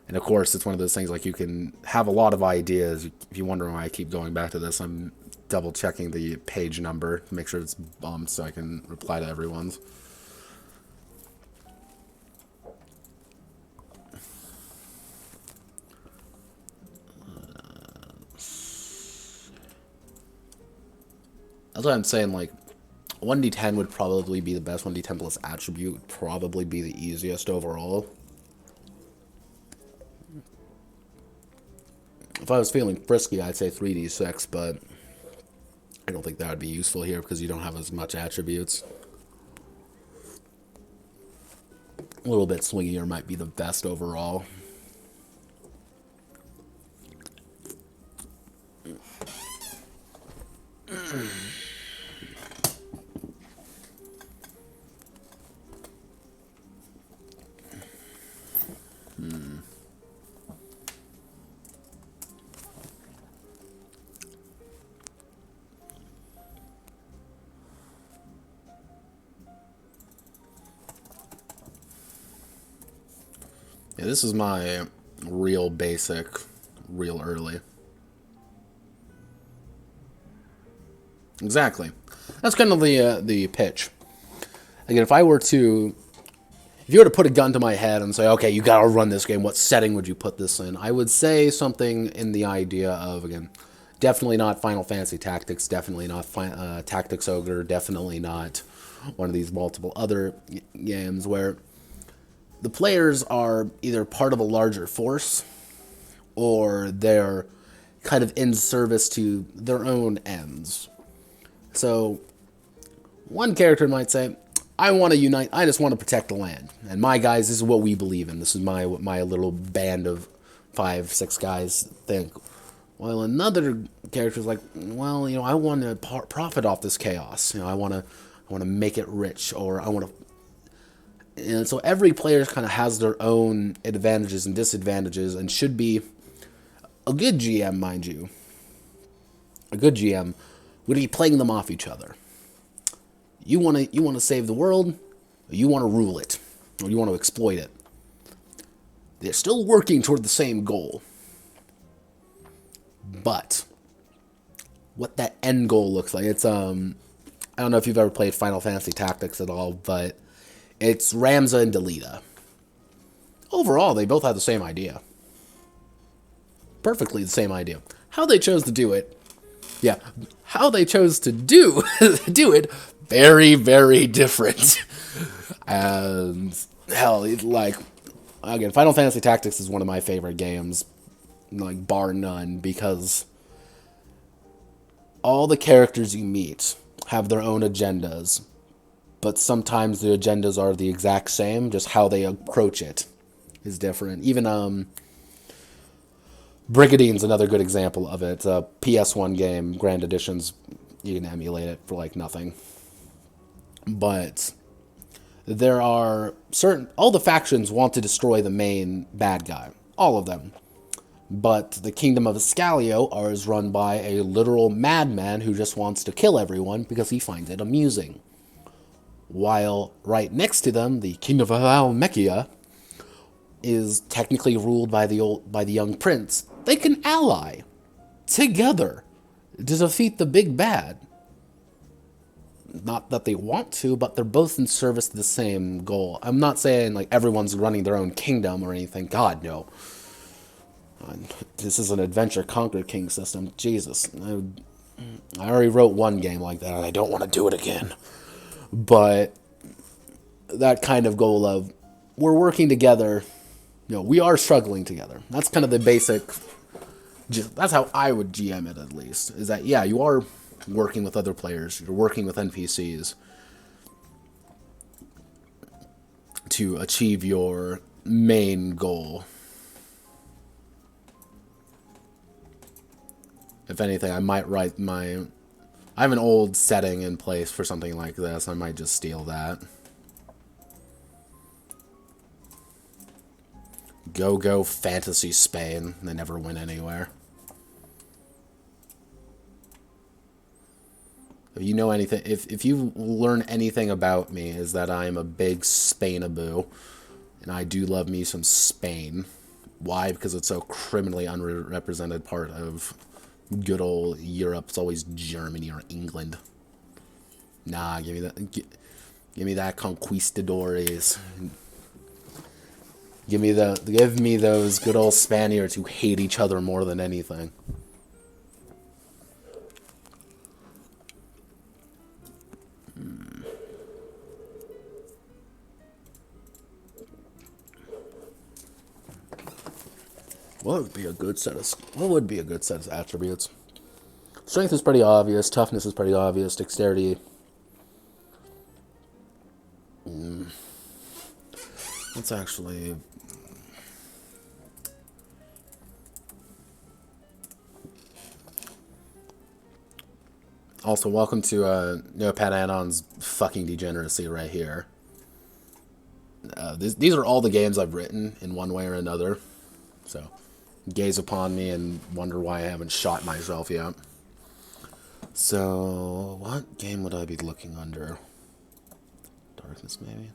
And of course, it's one of those things, like, you can have a lot of ideas. If you're wondering why I keep going back to this, I'm double checking the page number to make sure it's bumped so I can reply to everyone's. That's what I'm saying, like, 1d10 would probably be the best. 1d10 plus attribute would probably be the easiest overall. If I was feeling frisky, I'd say 3d6, but I don't think that would be useful here because you don't have as much attributes. A little bit swingier might be the best overall. Yeah, this is my real basic, real early. Exactly. That's kind of the pitch. Again, if you were to put a gun to my head and say, okay, you gotta run this game, what setting would you put this in? I would say something in the idea of, again, definitely not Final Fantasy Tactics, definitely not Tactics Ogre, definitely not one of these multiple other games where the players are either part of a larger force or they're kind of in service to their own ends. So one character might say, I want to unite, I just want to protect the land. And my guys, this is what we believe in. This is my little band of 5-6 guys think. While another character's like, well, I want to profit off this chaos. I want to make it rich, or I want to... And so every player kind of has their own advantages and disadvantages, and should be a good GM, mind you. A good GM would be playing them off each other. You want to save the world, or you want to rule it, or you want to exploit it. They're still working toward the same goal. But what that end goal looks like, it's I don't know if you've ever played Final Fantasy Tactics at all, but it's Ramza and Delita. Overall, they both have the same idea. Perfectly the same idea. How they chose to do it, how they chose to do it, very, very different. And hell, like, again, Final Fantasy Tactics is one of my favorite games, like, bar none, because all the characters you meet have their own agendas, but sometimes the agendas are the exact same, just how they approach it is different. Even Brigadine's another good example of it. It's a PS1 game, Grand Editions, you can emulate it for like nothing. But there are all the factions want to destroy the main bad guy. All of them. But the Kingdom of Escalio is run by a literal madman who just wants to kill everyone because he finds it amusing. While right next to them, the Kingdom of Almechia is technically ruled by the young prince. They can ally together to defeat the big bad. Not that they want to, but they're both in service to the same goal. I'm not saying like everyone's running their own kingdom or anything. God, no. This is an Adventure Conquer King system. Jesus. I already wrote one game like that, and I don't want to do it again. But that kind of goal of, we're working together, we are struggling together. That's kind of the basic, that's how I would GM it at least, is that, yeah, you are working with other players, you're working with NPCs to achieve your main goal. If anything, I might write I have an old setting in place for something like this. I might just steal that. Go fantasy Spain. They never went anywhere. If you know anything, if you learn anything about me, is that I am a big Spainaboo, and I do love me some Spain. Why? Because it's so criminally unrepresented part of good old Europe. It's always Germany or England. Nah, give me that conquistadores. Give me those good old Spaniards who hate each other more than anything. What would be a good set of attributes? Strength is pretty obvious. Toughness is pretty obvious. Dexterity. Let's actually. Also, welcome to Neopad Anon's fucking degeneracy right here. These are all the games I've written in one way or another. So, gaze upon me and wonder why I haven't shot myself yet. So, what game would I be looking under? Darkness, maybe?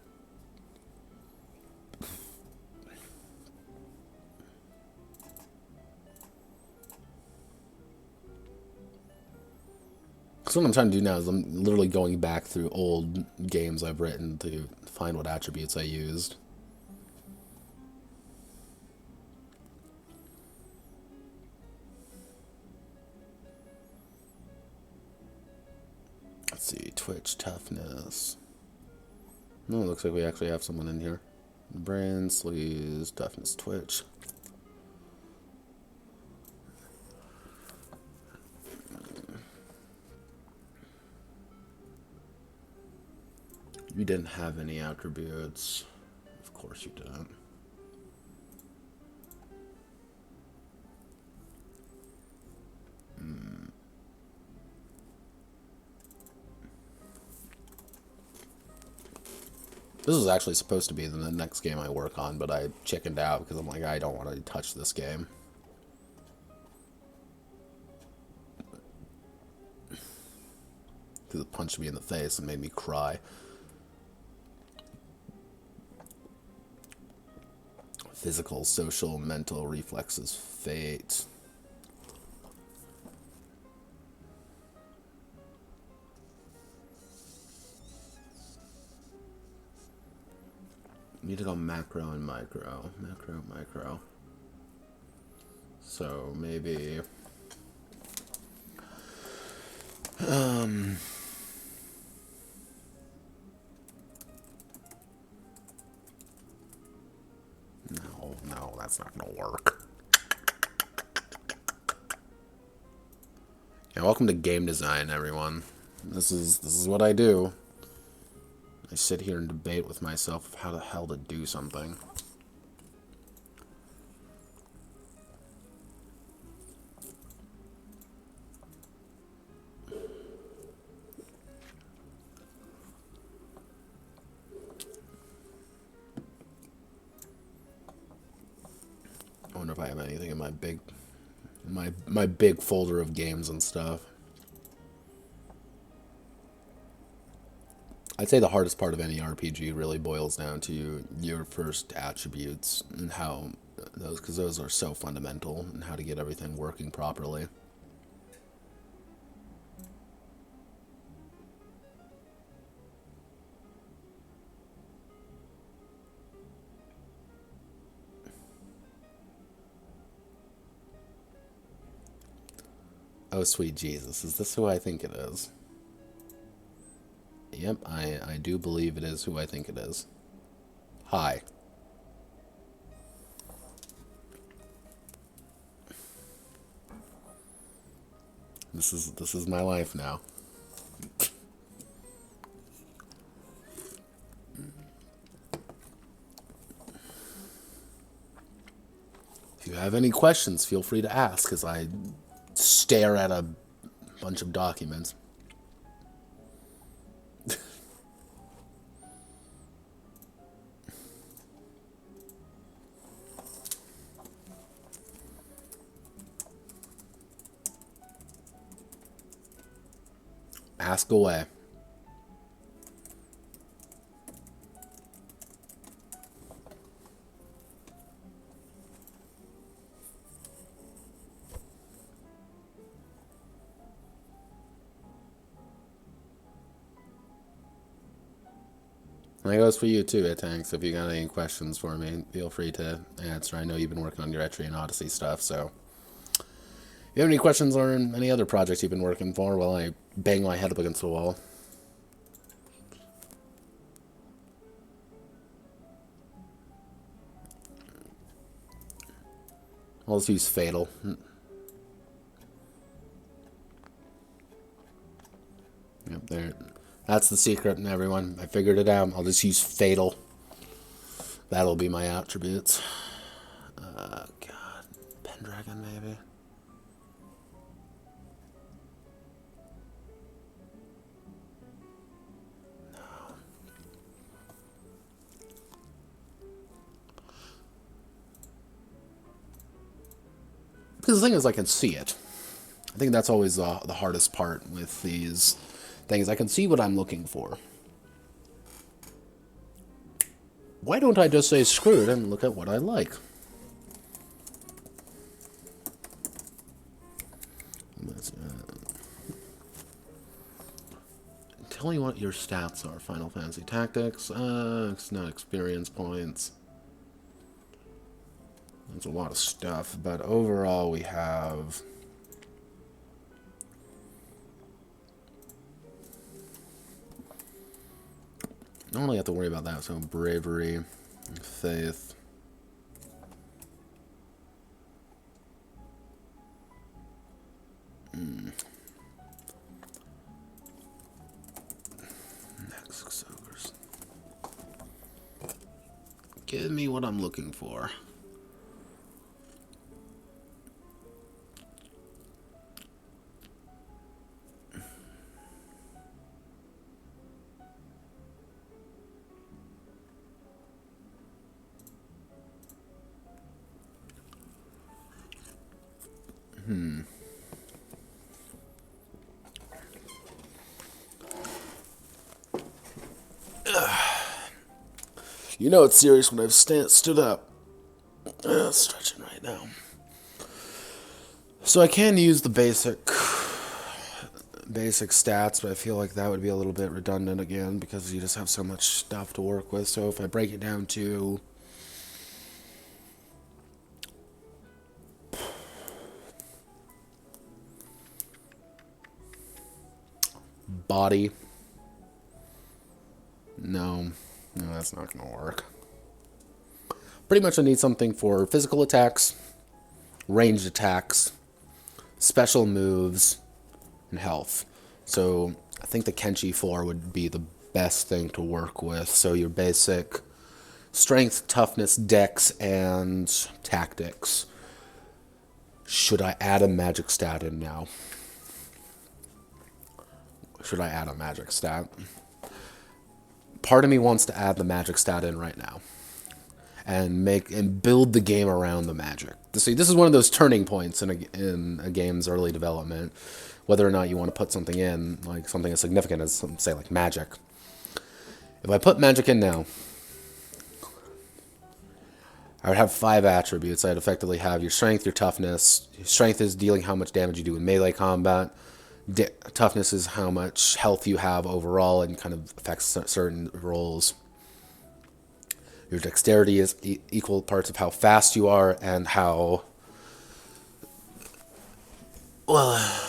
So what I'm trying to do now is I'm literally going back through old games I've written to find what attributes I used. Let's see, Twitch, toughness. No, it looks like we actually have someone in here. Brain, sleeves, toughness, Twitch. You didn't have any attributes. Of course you didn't. This was actually supposed to be the next game I work on, but I chickened out because I'm like, I don't want to touch this game. Because it punched me in the face and made me cry. Physical, social, mental, reflexes, fate. Need to go macro and micro. Macro, micro. So maybe no, that's not gonna work. Yeah, welcome to game design, everyone. This is what I do. I sit here and debate with myself of how the hell to do something. I wonder if I have anything in my big folder of games and stuff. I'd say the hardest part of any RPG really boils down to your first attributes and how those, because those are so fundamental, and how to get everything working properly. Oh, sweet Jesus, is this who I think it is? Yep, I do believe it is who I think it is. Hi. This is my life now. If you have any questions, feel free to ask as I stare at a bunch of documents. Ask away. And that goes for you too, Tanks. If you got any questions for me, feel free to answer. I know you've been working on your Etri and Odyssey stuff, so if you have any questions or any other projects you've been working for while I bang my head up against the wall. I'll just use Fatal. Yep, there. That's the secret, everyone. I figured it out. I'll just use Fatal. That'll be my attributes. God. Pendragon, maybe? No. Because the thing is, I can see it. I think that's always the hardest part with these things. I can see what I'm looking for. Why don't I just say screw it and look at what I like? Tell me what your stats are. Final Fantasy Tactics. It's not experience points. There's a lot of stuff, but overall we have... I don't really have to worry about that, so bravery, faith. Next, ogres. Give me what I'm looking for. You know it's serious when I've stood up. Stretching right now. So I can use the basic stats, but I feel like that would be a little bit redundant again because you just have so much stuff to work with. So if I break it down to body, no, that's not going to work. Pretty much I need something for physical attacks, ranged attacks, special moves, and health. So I think the Kenshi 4 would be the best thing to work with. So your basic strength, toughness, dex, and tactics. Should I add a magic stat in now? Should I add a magic stat? Part of me wants to add the magic stat in right now. And build the game around the magic. See, this is one of those turning points in a game's early development, whether or not you want to put something in, like something as significant as, say, like magic. If I put magic in now, I would have 5 attributes. I'd effectively have your strength, your toughness. Your strength is dealing how much damage you do in melee combat. Toughness is how much health you have overall and kind of affects certain roles. Your dexterity is equal parts of how fast you are and how... Well...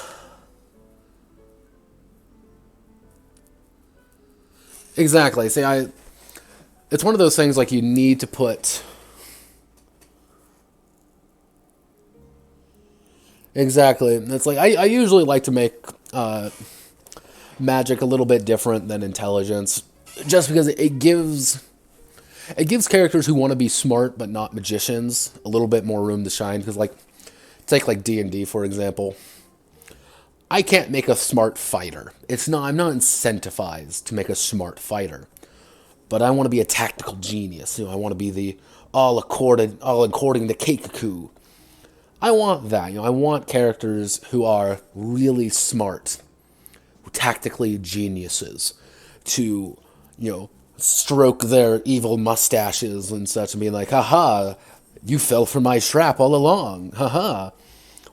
Exactly. See, it's one of those things like you need to put... Exactly. It's like, I usually like to make magic a little bit different than intelligence. Just because it gives characters who want to be smart but not magicians a little bit more room to shine. Because, like, take like D&D for example. I can't make a smart fighter. I'm not incentivized to make a smart fighter. But I want to be a tactical genius. I want to be the all according to Keikaku. I want that. I want characters who are really smart, tactically geniuses, to, stroke their evil mustaches and such and be like, haha, you fell for my trap all along, haha.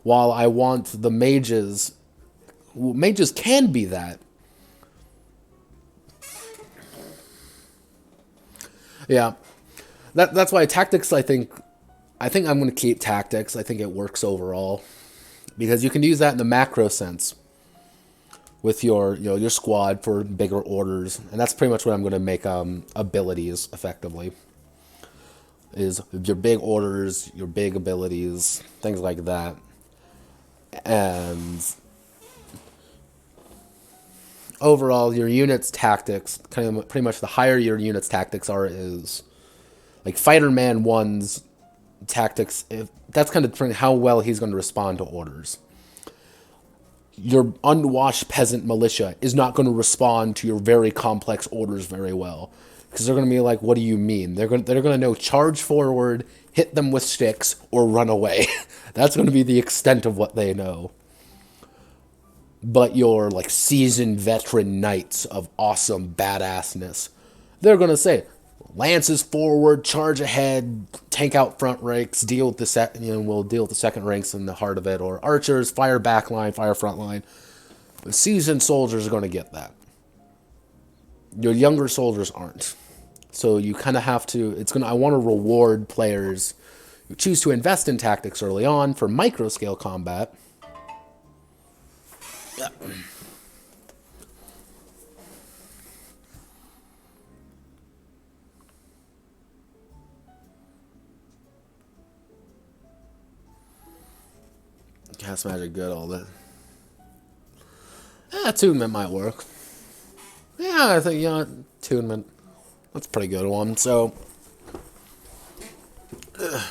While I want the mages can be that. Yeah. That's why tactics, I think I'm going to keep tactics. I think it works overall. Because you can use that in the macro sense with your squad for bigger orders. And that's pretty much what I'm going to make abilities effectively. Is your big orders, your big abilities, things like that. And overall, your unit's tactics, pretty much the higher your unit's tactics are, is like Fighter Man 1's tactics, that's kind of how well he's going to respond to orders. Your unwashed peasant militia is not going to respond to your very complex orders very well, because they're going to be like, what do you mean? They're going to know charge forward, hit them with sticks, or run away. That's going to be the extent of what they know. But your like seasoned veteran knights of awesome badassness, they're going to say, lances forward, charge ahead, tank out front ranks, we'll deal with the second ranks in the heart of it, or archers, fire back line, fire front line. The seasoned soldiers are going to get that. Your younger soldiers aren't. So you kind of have to, I want to reward players who choose to invest in tactics early on for micro scale combat. Yeah. Cast magic good, all that. Yeah, attunement might work. Yeah, I think, attunement. That's a pretty good one, so. I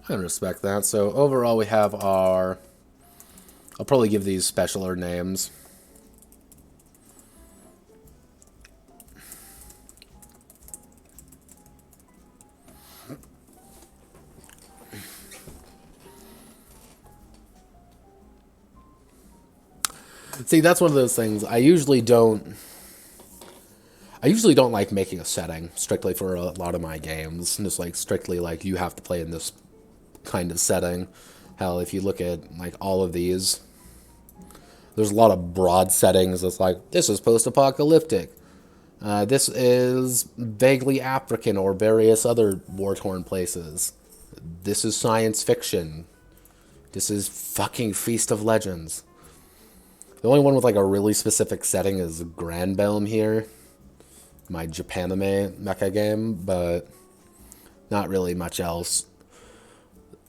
can respect that. So overall we have our, I'll probably give these specialer names. See, that's one of those things. I usually don't like making a setting strictly for a lot of my games. Just like strictly like you have to play in this kind of setting. Hell, if you look at like all of these, there's a lot of broad settings. That's like, this is post-apocalyptic. This is vaguely African or various other war-torn places. This is science fiction. This is fucking Feast of Legends. The only one with like a really specific setting is Granbelm here. My Japanime mecha game, but not really much else.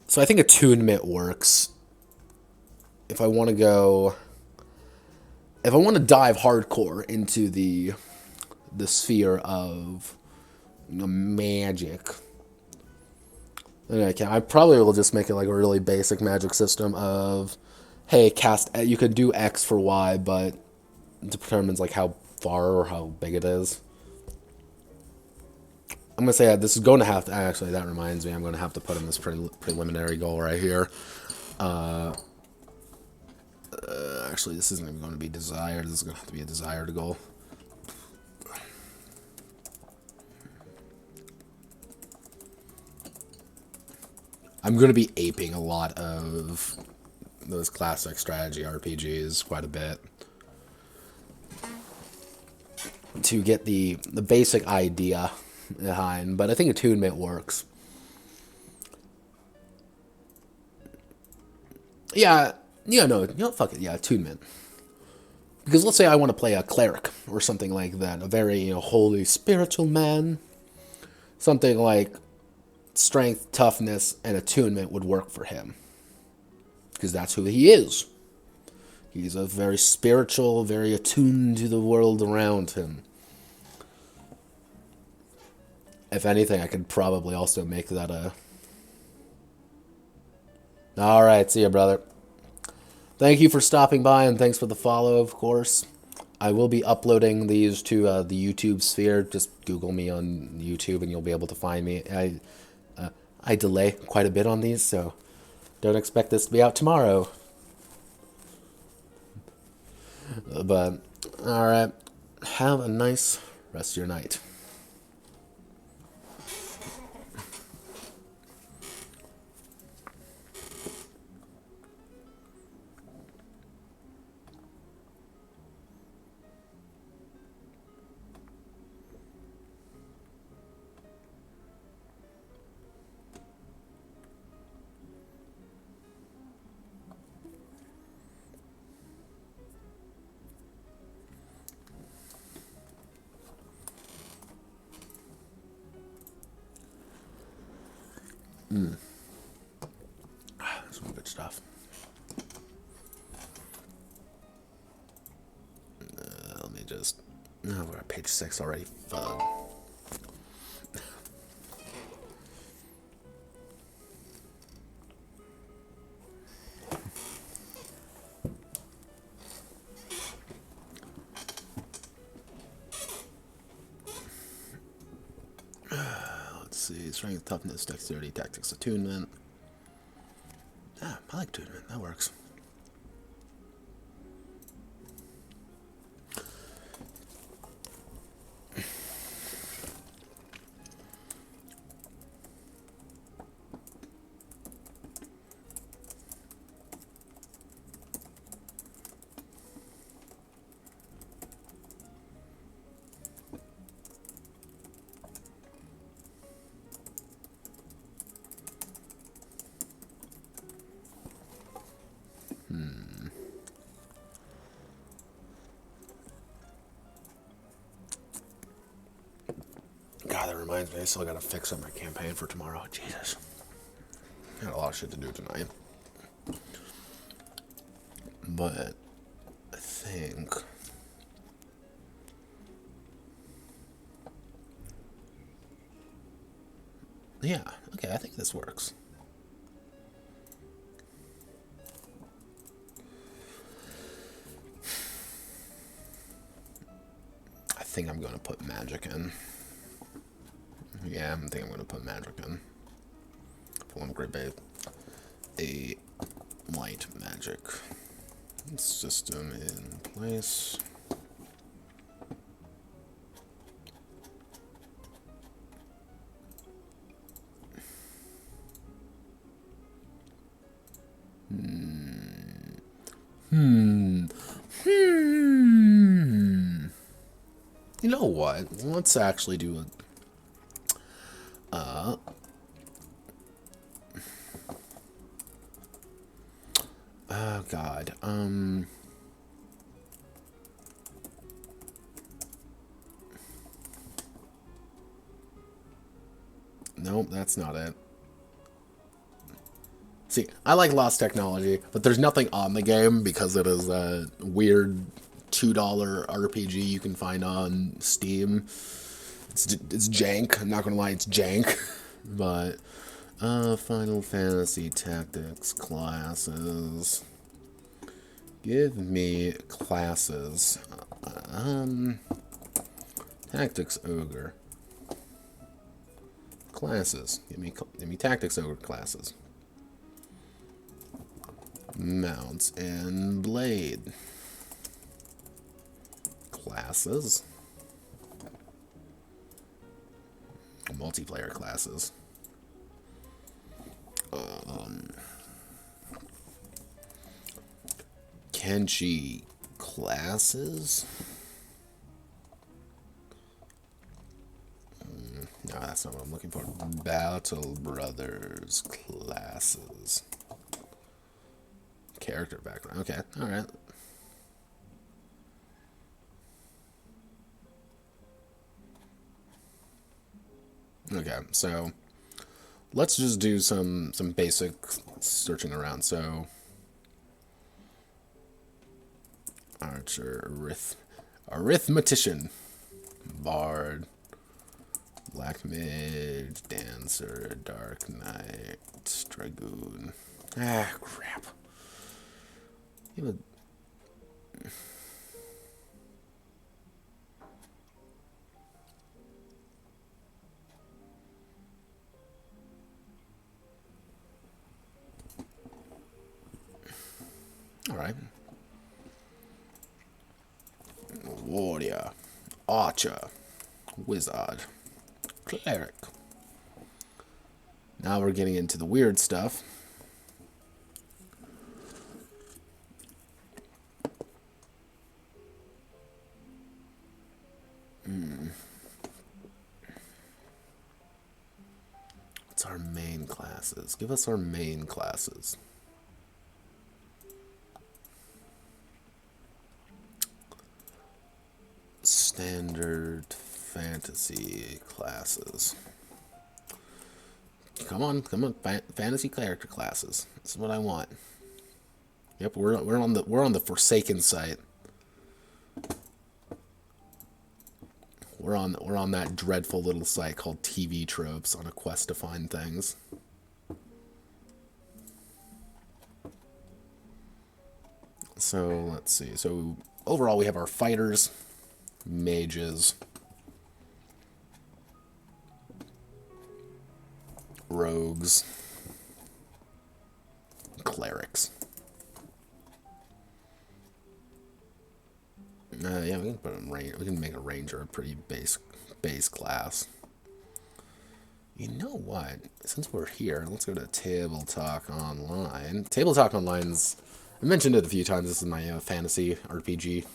So I think attunement works. If I want to go, if I want to dive hardcore into the sphere of magic, then I probably will just make it like a really basic magic system of, hey, cast. You could do X for Y, but it determines like how far or how big it is. I'm gonna say that this is going to have to. Actually, that reminds me, I'm going to have to put in this preliminary goal right here. Actually, this isn't even going to be desired. This is going to have to be a desired goal. I'm going to be aping a lot of those classic strategy RPGs quite a bit to get the basic idea behind, but I think attunement works. Yeah, no, fuck it, yeah, attunement. Because let's say I want to play a cleric or something like that, a very holy spiritual man. Something like strength, toughness, and attunement would work for him. Because that's who he is. He's a very spiritual, very attuned to the world around him. If anything, I could probably also make that a... Alright, see ya, brother. Thank you for stopping by, and thanks for the follow, of course. I will be uploading these to the YouTube sphere. Just Google me on YouTube, and you'll be able to find me. I delay quite a bit on these, so don't expect this to be out tomorrow. But, alright. Have a nice rest of your night. Some good stuff. Let me just... Oh, we're at page 6 already. Fuck. Let's see. Strength, toughness, dexterity, tactics, attunement. Ah, I like attunement. That works. God, that reminds me, I still gotta fix up my campaign for tomorrow. Jesus. I got a lot of shit to do tonight. But I think... Yeah, okay, I think this works. I think I'm gonna put magic in. Yeah, I think I'm gonna put magic in. Pull grip a light magic system in place. You know what? Let's actually do a... Oh, God. Nope, that's not it. See, I like Lost Technology, but there's nothing on the game because it is a weird $2 RPG you can find on Steam. It's jank. I'm not gonna lie, it's jank. But Final Fantasy Tactics classes. Give me classes. Tactics Ogre. Classes. Give me Tactics Ogre classes. Mounts and Blade. Classes. Multiplayer classes. Kenshi classes. No, that's not what I'm looking for. Battle Brothers classes. Character background. Okay, alright. Okay, so let's just do some basic searching around. So Archer, Arithmetician, Bard, Black Mage, Dancer, Dark Knight, Dragoon. Ah, crap. Alright. Warrior, Archer, Wizard, Cleric. Now we're getting into the weird stuff. What's our main classes? Give us our main classes. Standard fantasy classes. Come on, fantasy character classes. This is what I want. Yep, we're on the Forsaken site. We're on that dreadful little site called TV Tropes on a quest to find things. So let's see. So overall, we have our fighters, mages, rogues, clerics. Yeah, we can put a range. We can make a ranger a pretty base class. You know what? Since we're here, let's go to Table Talk Online. Table Talk Online's, I mentioned it a few times. This is my fantasy RPG.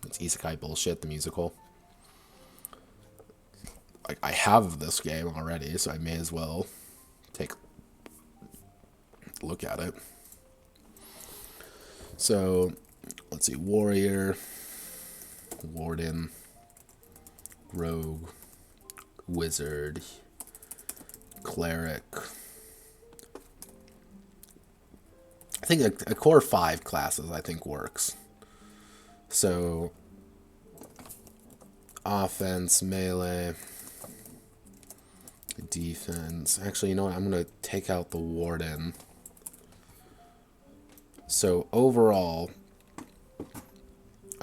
It's Isekai bullshit, the musical. I have this game already, so I may as well take a look at it. So, let's see. Warrior, Warden, Rogue, Wizard, Cleric. I think a core 5 classes, I think, works. So, offense, melee, defense. Actually, you know what? I'm going to take out the Warden. So, overall,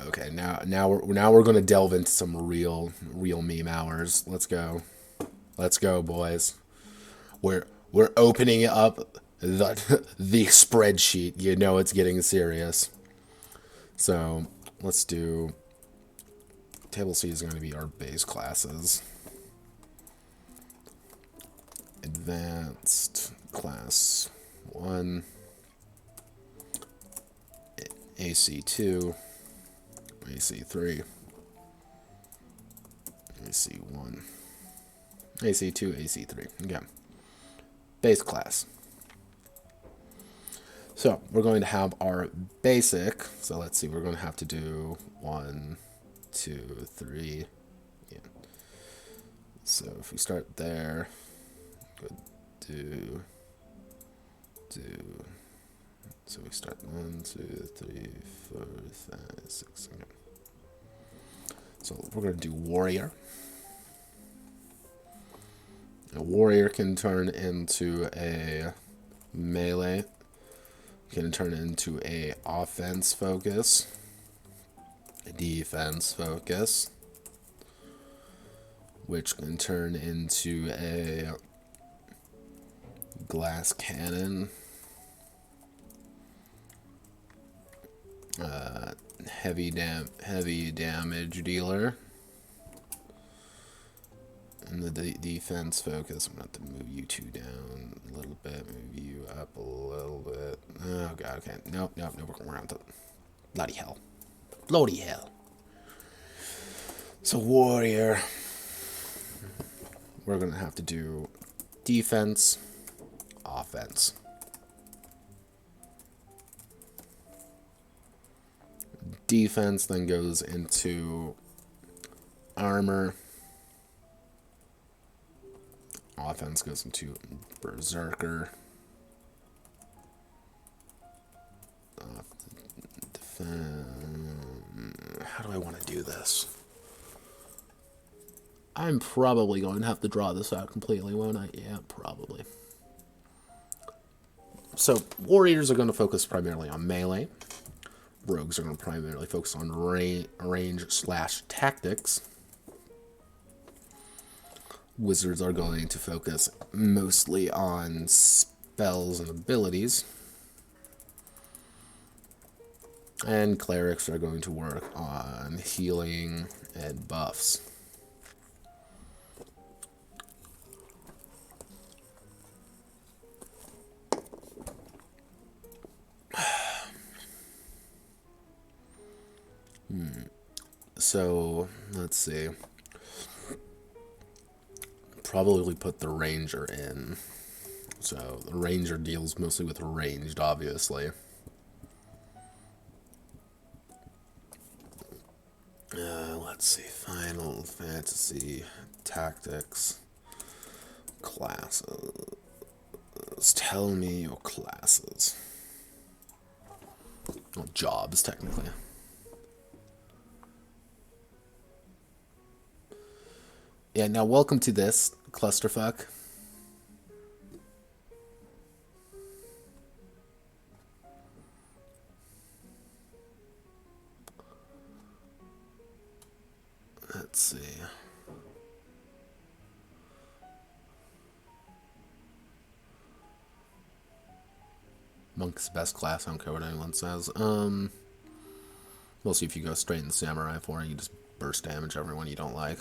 okay, now we're going to delve into some real meme hours. Let's go. Let's go, boys. We're opening up the spreadsheet. You know it's getting serious. So, let's do... Table C is going to be our base classes. Advanced class 1. AC2. AC3. AC1. AC2, AC3. Okay. Base class. So, we're going to have our basic. So, let's see. We're going to have to do 1, 2, 3. Yeah. So, if we start there, go do do. So we start 1, 2, 3, 4, 5, 6. Okay. So we're gonna do warrior. A warrior can turn into a melee. Can turn into a offense focus, a defense focus, which can turn into a glass cannon, heavy damage dealer, and the defense focus. I'm gonna have to move you two down a little bit, move you up a little bit. Oh god, okay, nope, we're on to bloody hell. So warrior, we're gonna have to do defense, offense. Defense then goes into armor. Offense goes into berserker. How do I want to do this? I'm probably going to have to draw this out completely, won't I? Yeah, probably. So, warriors are going to focus primarily on melee. Rogues are going to primarily focus on range/tactics. Wizards are going to focus mostly on spells and abilities. And clerics are going to work on healing and buffs. So, let's see. Probably put the ranger in. So, the ranger deals mostly with ranged, obviously. Let's see. Final Fantasy Tactics classes. Tell me your classes. Well, jobs, technically. Yeah, now welcome to this clusterfuck. Let's see. Monk's best class, I don't care what anyone says. We'll see if you go straight in the samurai for it. You just burst damage everyone you don't like.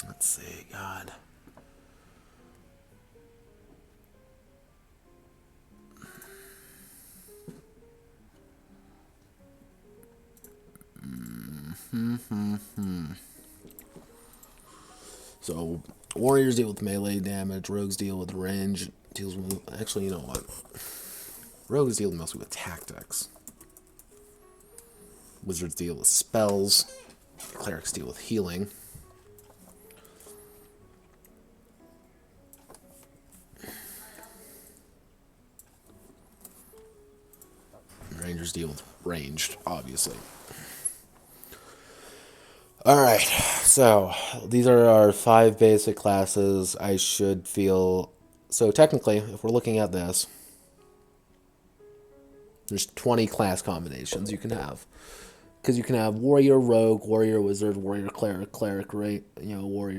Let's see, God. So, warriors deal with melee damage, rogues deal with range, deals with... Actually, you know what? Rogues deal mostly with tactics. Wizards deal with spells. Clerics deal with healing. Rangers deal with ranged, obviously. Alright, so these are our 5 basic classes. I should feel... So technically, if we're looking at this, there's 20 class combinations you can have. Because you can have warrior, rogue, warrior, wizard, warrior, cleric, cleric, warrior,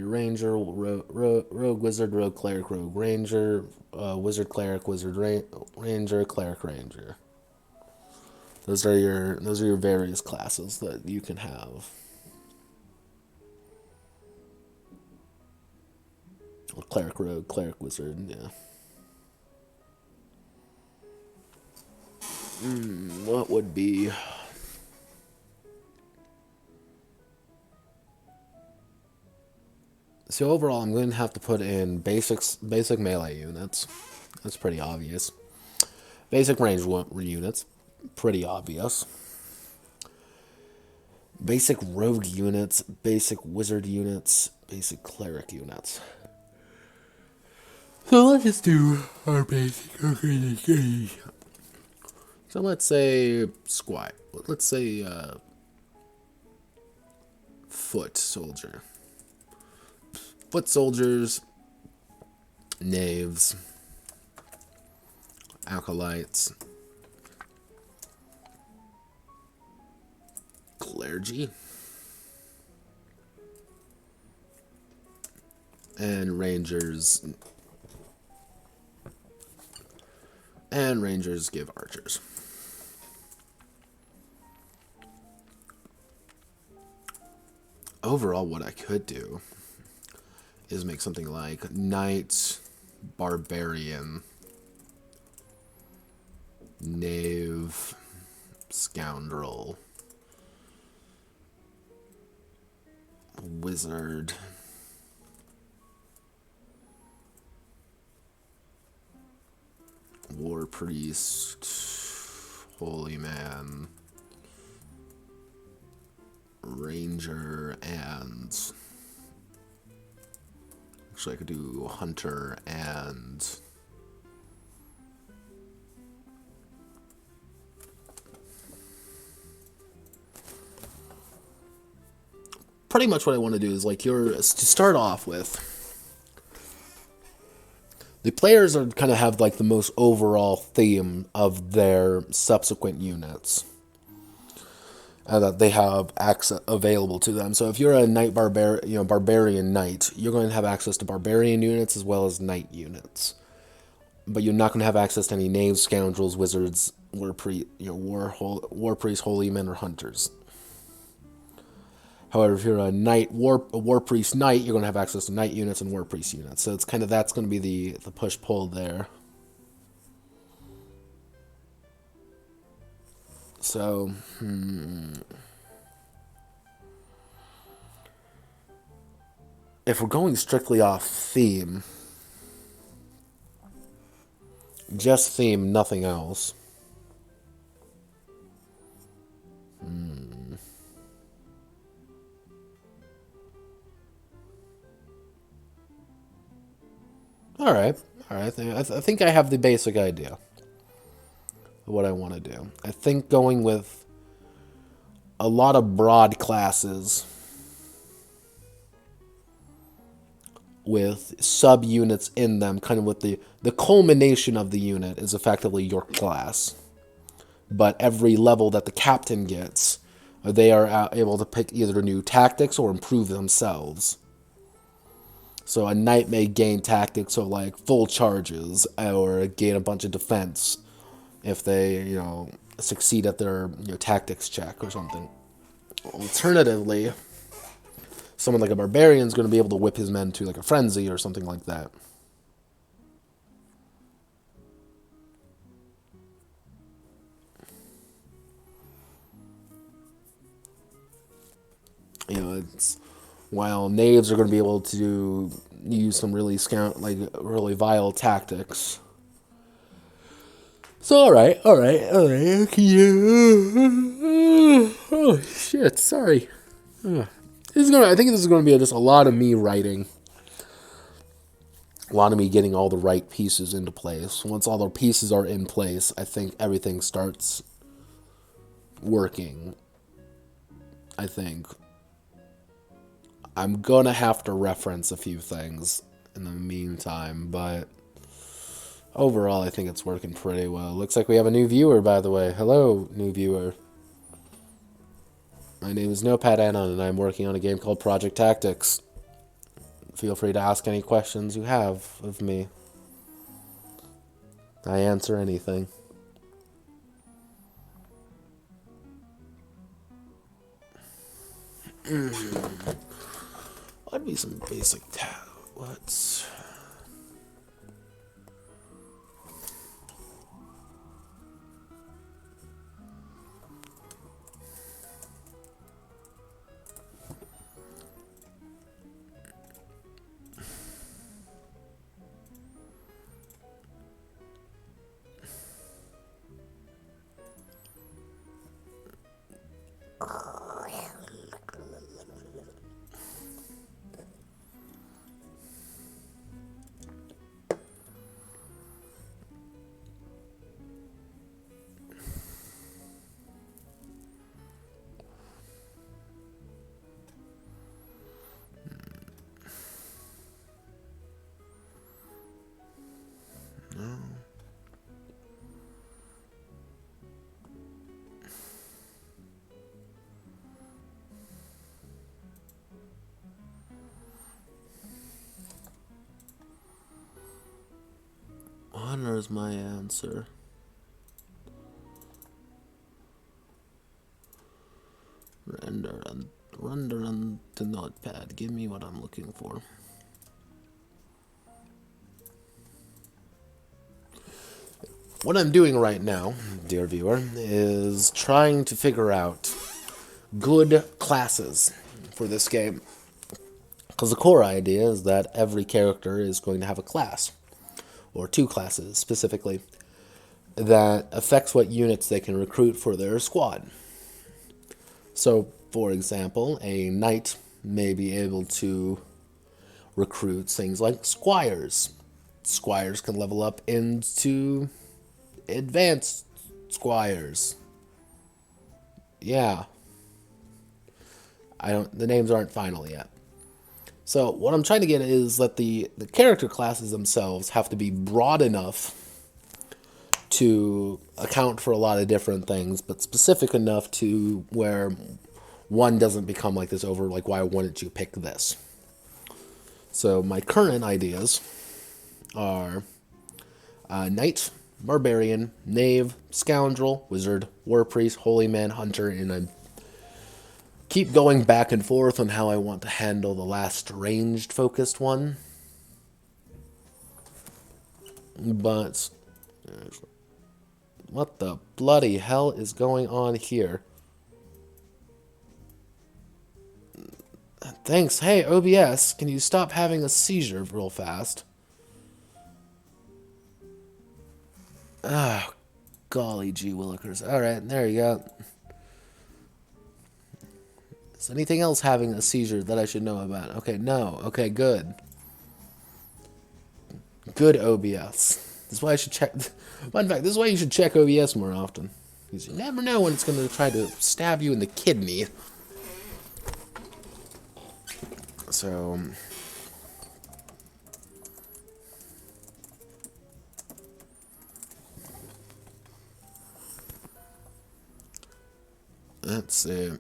ranger, rogue, wizard, rogue, cleric, rogue, ranger, wizard, cleric, wizard, ranger, cleric, ranger. Those are your various classes that you can have. Cleric, rogue, cleric, wizard, yeah. What would be... So overall, I'm going to have to put in basic melee units. That's pretty obvious. Basic range units, pretty obvious. Basic rogue units, basic wizard units, basic cleric units. So let's just do our basic. So let's say squat. Let's say foot soldier. Foot soldiers, knaves, acolytes, clergy, and rangers. And rangers give archers. Overall, what I could do is make something like knight, barbarian, knave, scoundrel, wizard, war priest, holy man, ranger, and actually I could do hunter and pretty much what I want to do is like to start off with. The players are kind of have like the most overall theme of their subsequent units that they have access available to them. So if you're a knight barbarian knight, you're going to have access to barbarian units as well as knight units. But you're not going to have access to any knaves, scoundrels, wizards, war priests, holy men, or hunters. However, if you're a war priest knight, you're going to have access to knight units and war priest units. So it's kind of that's going to be the push pull there. So, if we're going strictly off theme, just theme, nothing else. All right. I think I have the basic idea of what I want to do. I think going with a lot of broad classes with sub-units in them, kind of with the culmination of the unit is effectively your class. But every level that the captain gets, they are able to pick either new tactics or improve themselves. So a knight may gain tactics of like full charges or gain a bunch of defense if they, succeed at their tactics check or something. Alternatively, someone like a barbarian is going to be able to whip his men to like a frenzy or something like that. It's while knaves are going to be able to use some really really vile tactics. So all right. Okay. Oh shit! Sorry. I think this is going to be just a lot of me writing. A lot of me getting all the right pieces into place. Once all the pieces are in place, I think everything starts working. I think. I'm going to have to reference a few things in the meantime, but overall, I think it's working pretty well. Looks like we have a new viewer, by the way. Hello, new viewer. My name is Notepad Anon, and I'm working on a game called Project Tactics. Feel free to ask any questions you have of me. I answer anything. I'd be some basic what's There's my answer. Render on the notepad. Give me what I'm looking for. What I'm doing right now, dear viewer, is trying to figure out good classes for this game. Because the core idea is that every character is going to have a class, or two classes specifically, that affects what units they can recruit for their squad. So, for example, a knight may be able to recruit things like squires. Squires can level up into advanced squires. Yeah. The names aren't final yet. So what I'm trying to get is that the character classes themselves have to be broad enough to account for a lot of different things, but specific enough to where one doesn't become like this over, like, why wouldn't you pick this? So my current ideas are knight, barbarian, knave, scoundrel, wizard, war priest, holy man, hunter, and I keep going back and forth on how I want to handle the last ranged focused one. But what the bloody hell is going on here? Thanks. Hey, OBS, can you stop having a seizure real fast? Ah, golly gee willikers. Alright, there you go. Is anything else having a seizure that I should know about? Okay, no. Okay, good. Good OBS. This is why I should check... Fun fact, this is why you should check OBS more often. Because you never know when it's going to try to stab you in the kidney. So... let's see.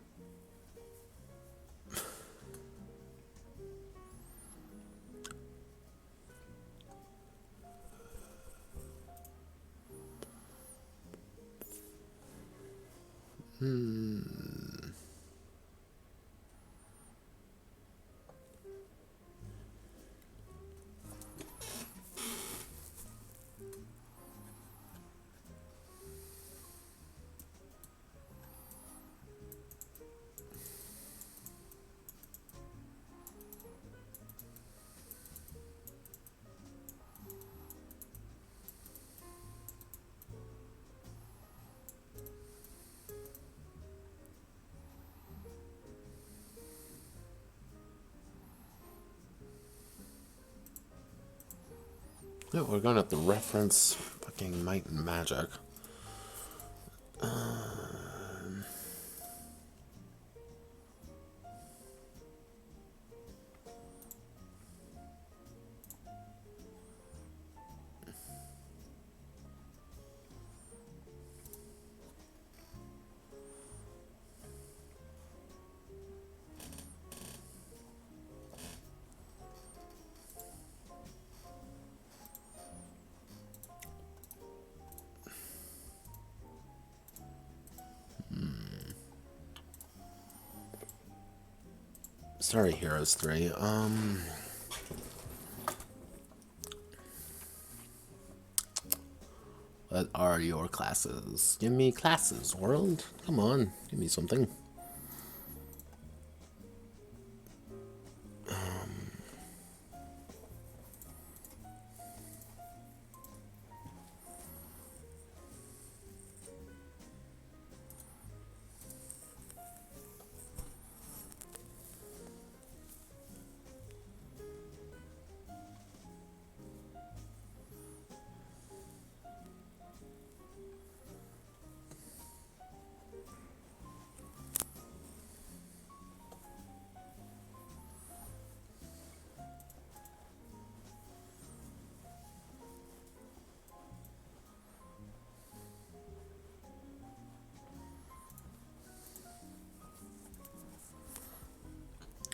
No, we're going to have to reference fucking Might and Magic. Sorry, Heroes 3. What are your classes? Give me classes, world. Come on, give me something.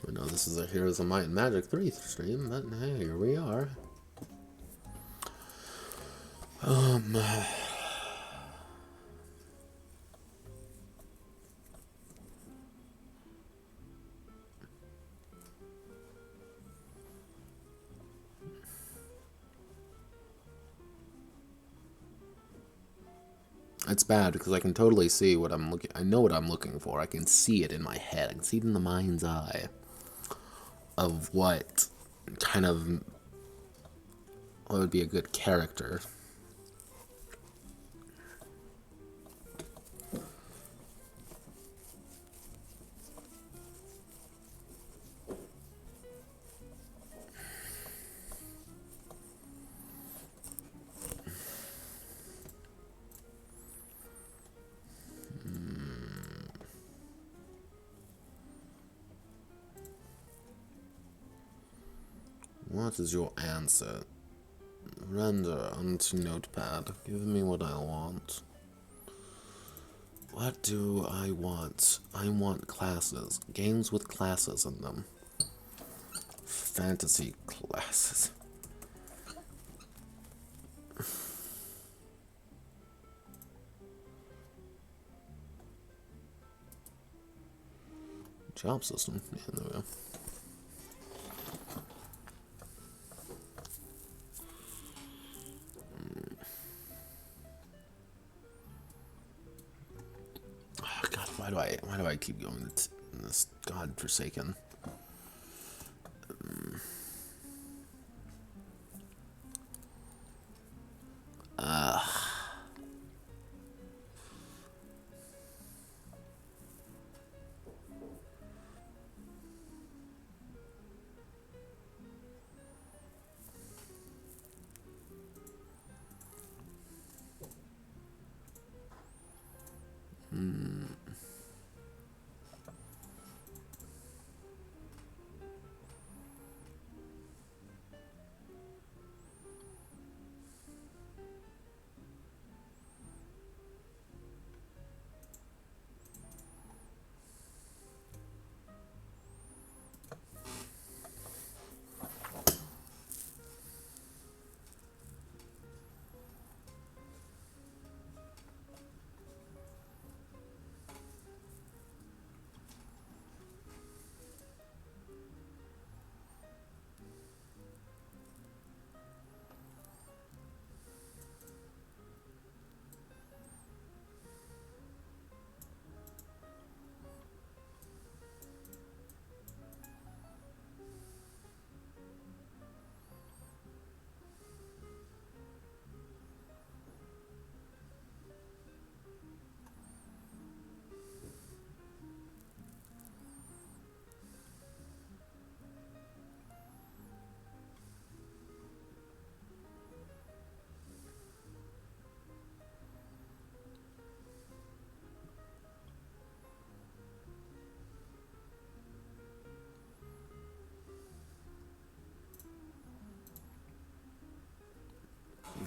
I know this is a Heroes of Might and Magic 3 stream, but hey, here we are. Um, it's bad because I can totally see what I'm looking. I know what I'm looking for. I can see it in my head. I can see it in the mind's eye of what kind of what would be a good character. What is your answer? Render onto notepad. Give me what I want. What do I want? I want classes. Games with classes in them. Fantasy classes. Job system. Yeah, there we go. Oh, God, why do I keep going to this godforsaken?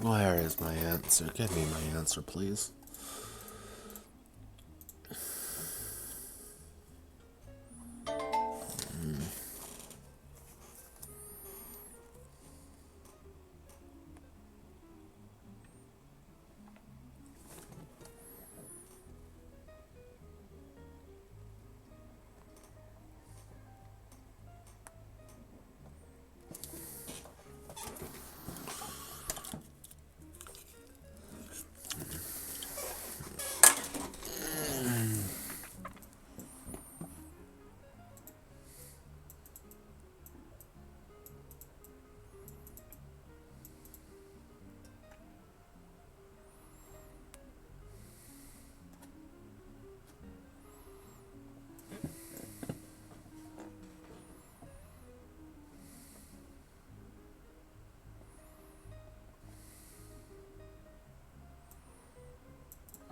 Where is my answer? Give me my answer, please.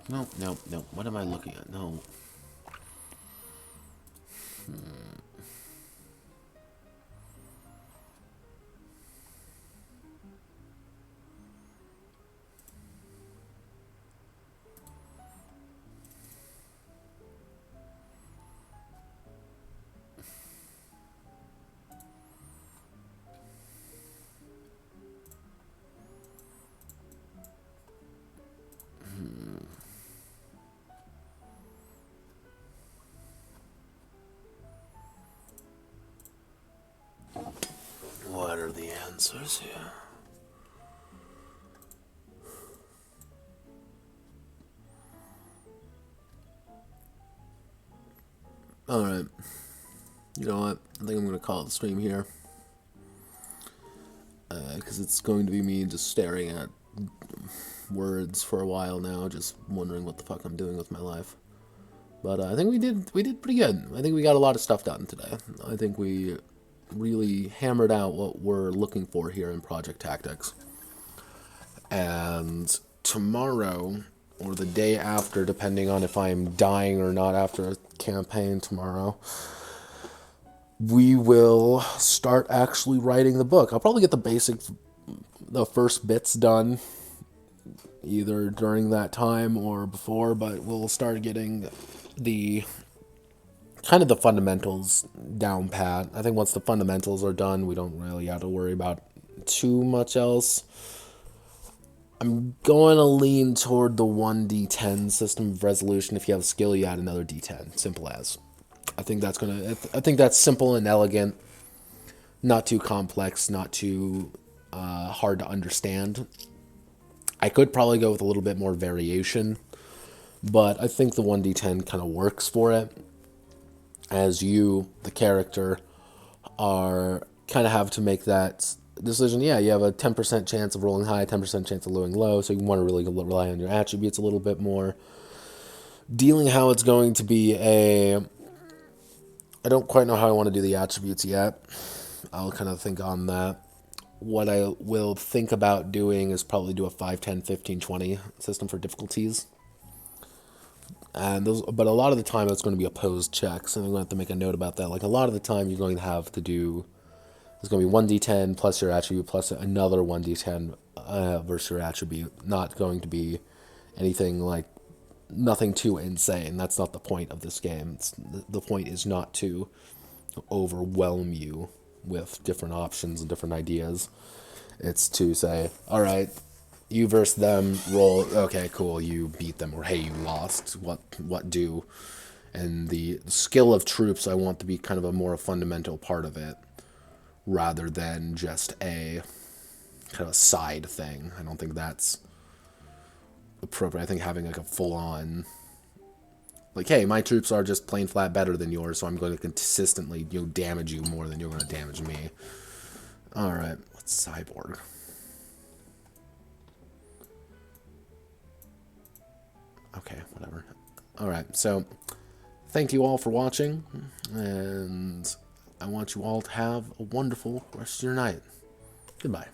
No, no, no. What am I looking at? No. answers here. Alright. You know what? I think I'm going to call it the stream here. Because it's going to be me just staring at words for a while now, just wondering what the fuck I'm doing with my life. But I think we did pretty good. I think we got a lot of stuff done today. I think we really hammered out what we're looking for here in Project Tactics. And tomorrow, or the day after, depending on if I'm dying or not after a campaign tomorrow, we will start actually writing the book. I'll probably get the first bits done either during that time or before, but we'll start getting the kind of the fundamentals down pat. I think once the fundamentals are done, we don't really have to worry about too much else. I'm going to lean toward the 1d10 system of resolution. If you have a skill, you add another d10. Simple as. I think that's simple and elegant. Not too complex, not too hard to understand. I could probably go with a little bit more variation, but I think the 1d10 kind of works for it. As you, the character, are kind of have to make that decision. Yeah, you have a 10% chance of rolling high, 10% chance of rolling low, so you want to really rely on your attributes a little bit more. Dealing how it's going to be I don't quite know how I want to do the attributes yet. I'll kind of think on that. What I will think about doing is probably do a 5, 10, 15, 20 system for difficulties. But a lot of the time it's going to be opposed checks, and I'm going to have to make a note about that. Like, a lot of the time you're going to have to do, it's going to be 1d10 plus your attribute plus another 1d10 versus your attribute. Not going to be anything like, nothing too insane. That's not the point of this game. The point is not to overwhelm you with different options and different ideas. It's to say, all right, you versus them, roll, okay, cool, you beat them, or hey, you lost, what do? And the skill of troops, I want to be kind of a more fundamental part of it, rather than just a kind of side thing. I don't think that's appropriate. I think having like a full-on, like, hey, my troops are just plain flat better than yours, so I'm going to consistently, damage you more than you're going to damage me. Alright, let's cyborg. Okay, whatever. Alright, so thank you all for watching, and I want you all to have a wonderful rest of your night. Goodbye.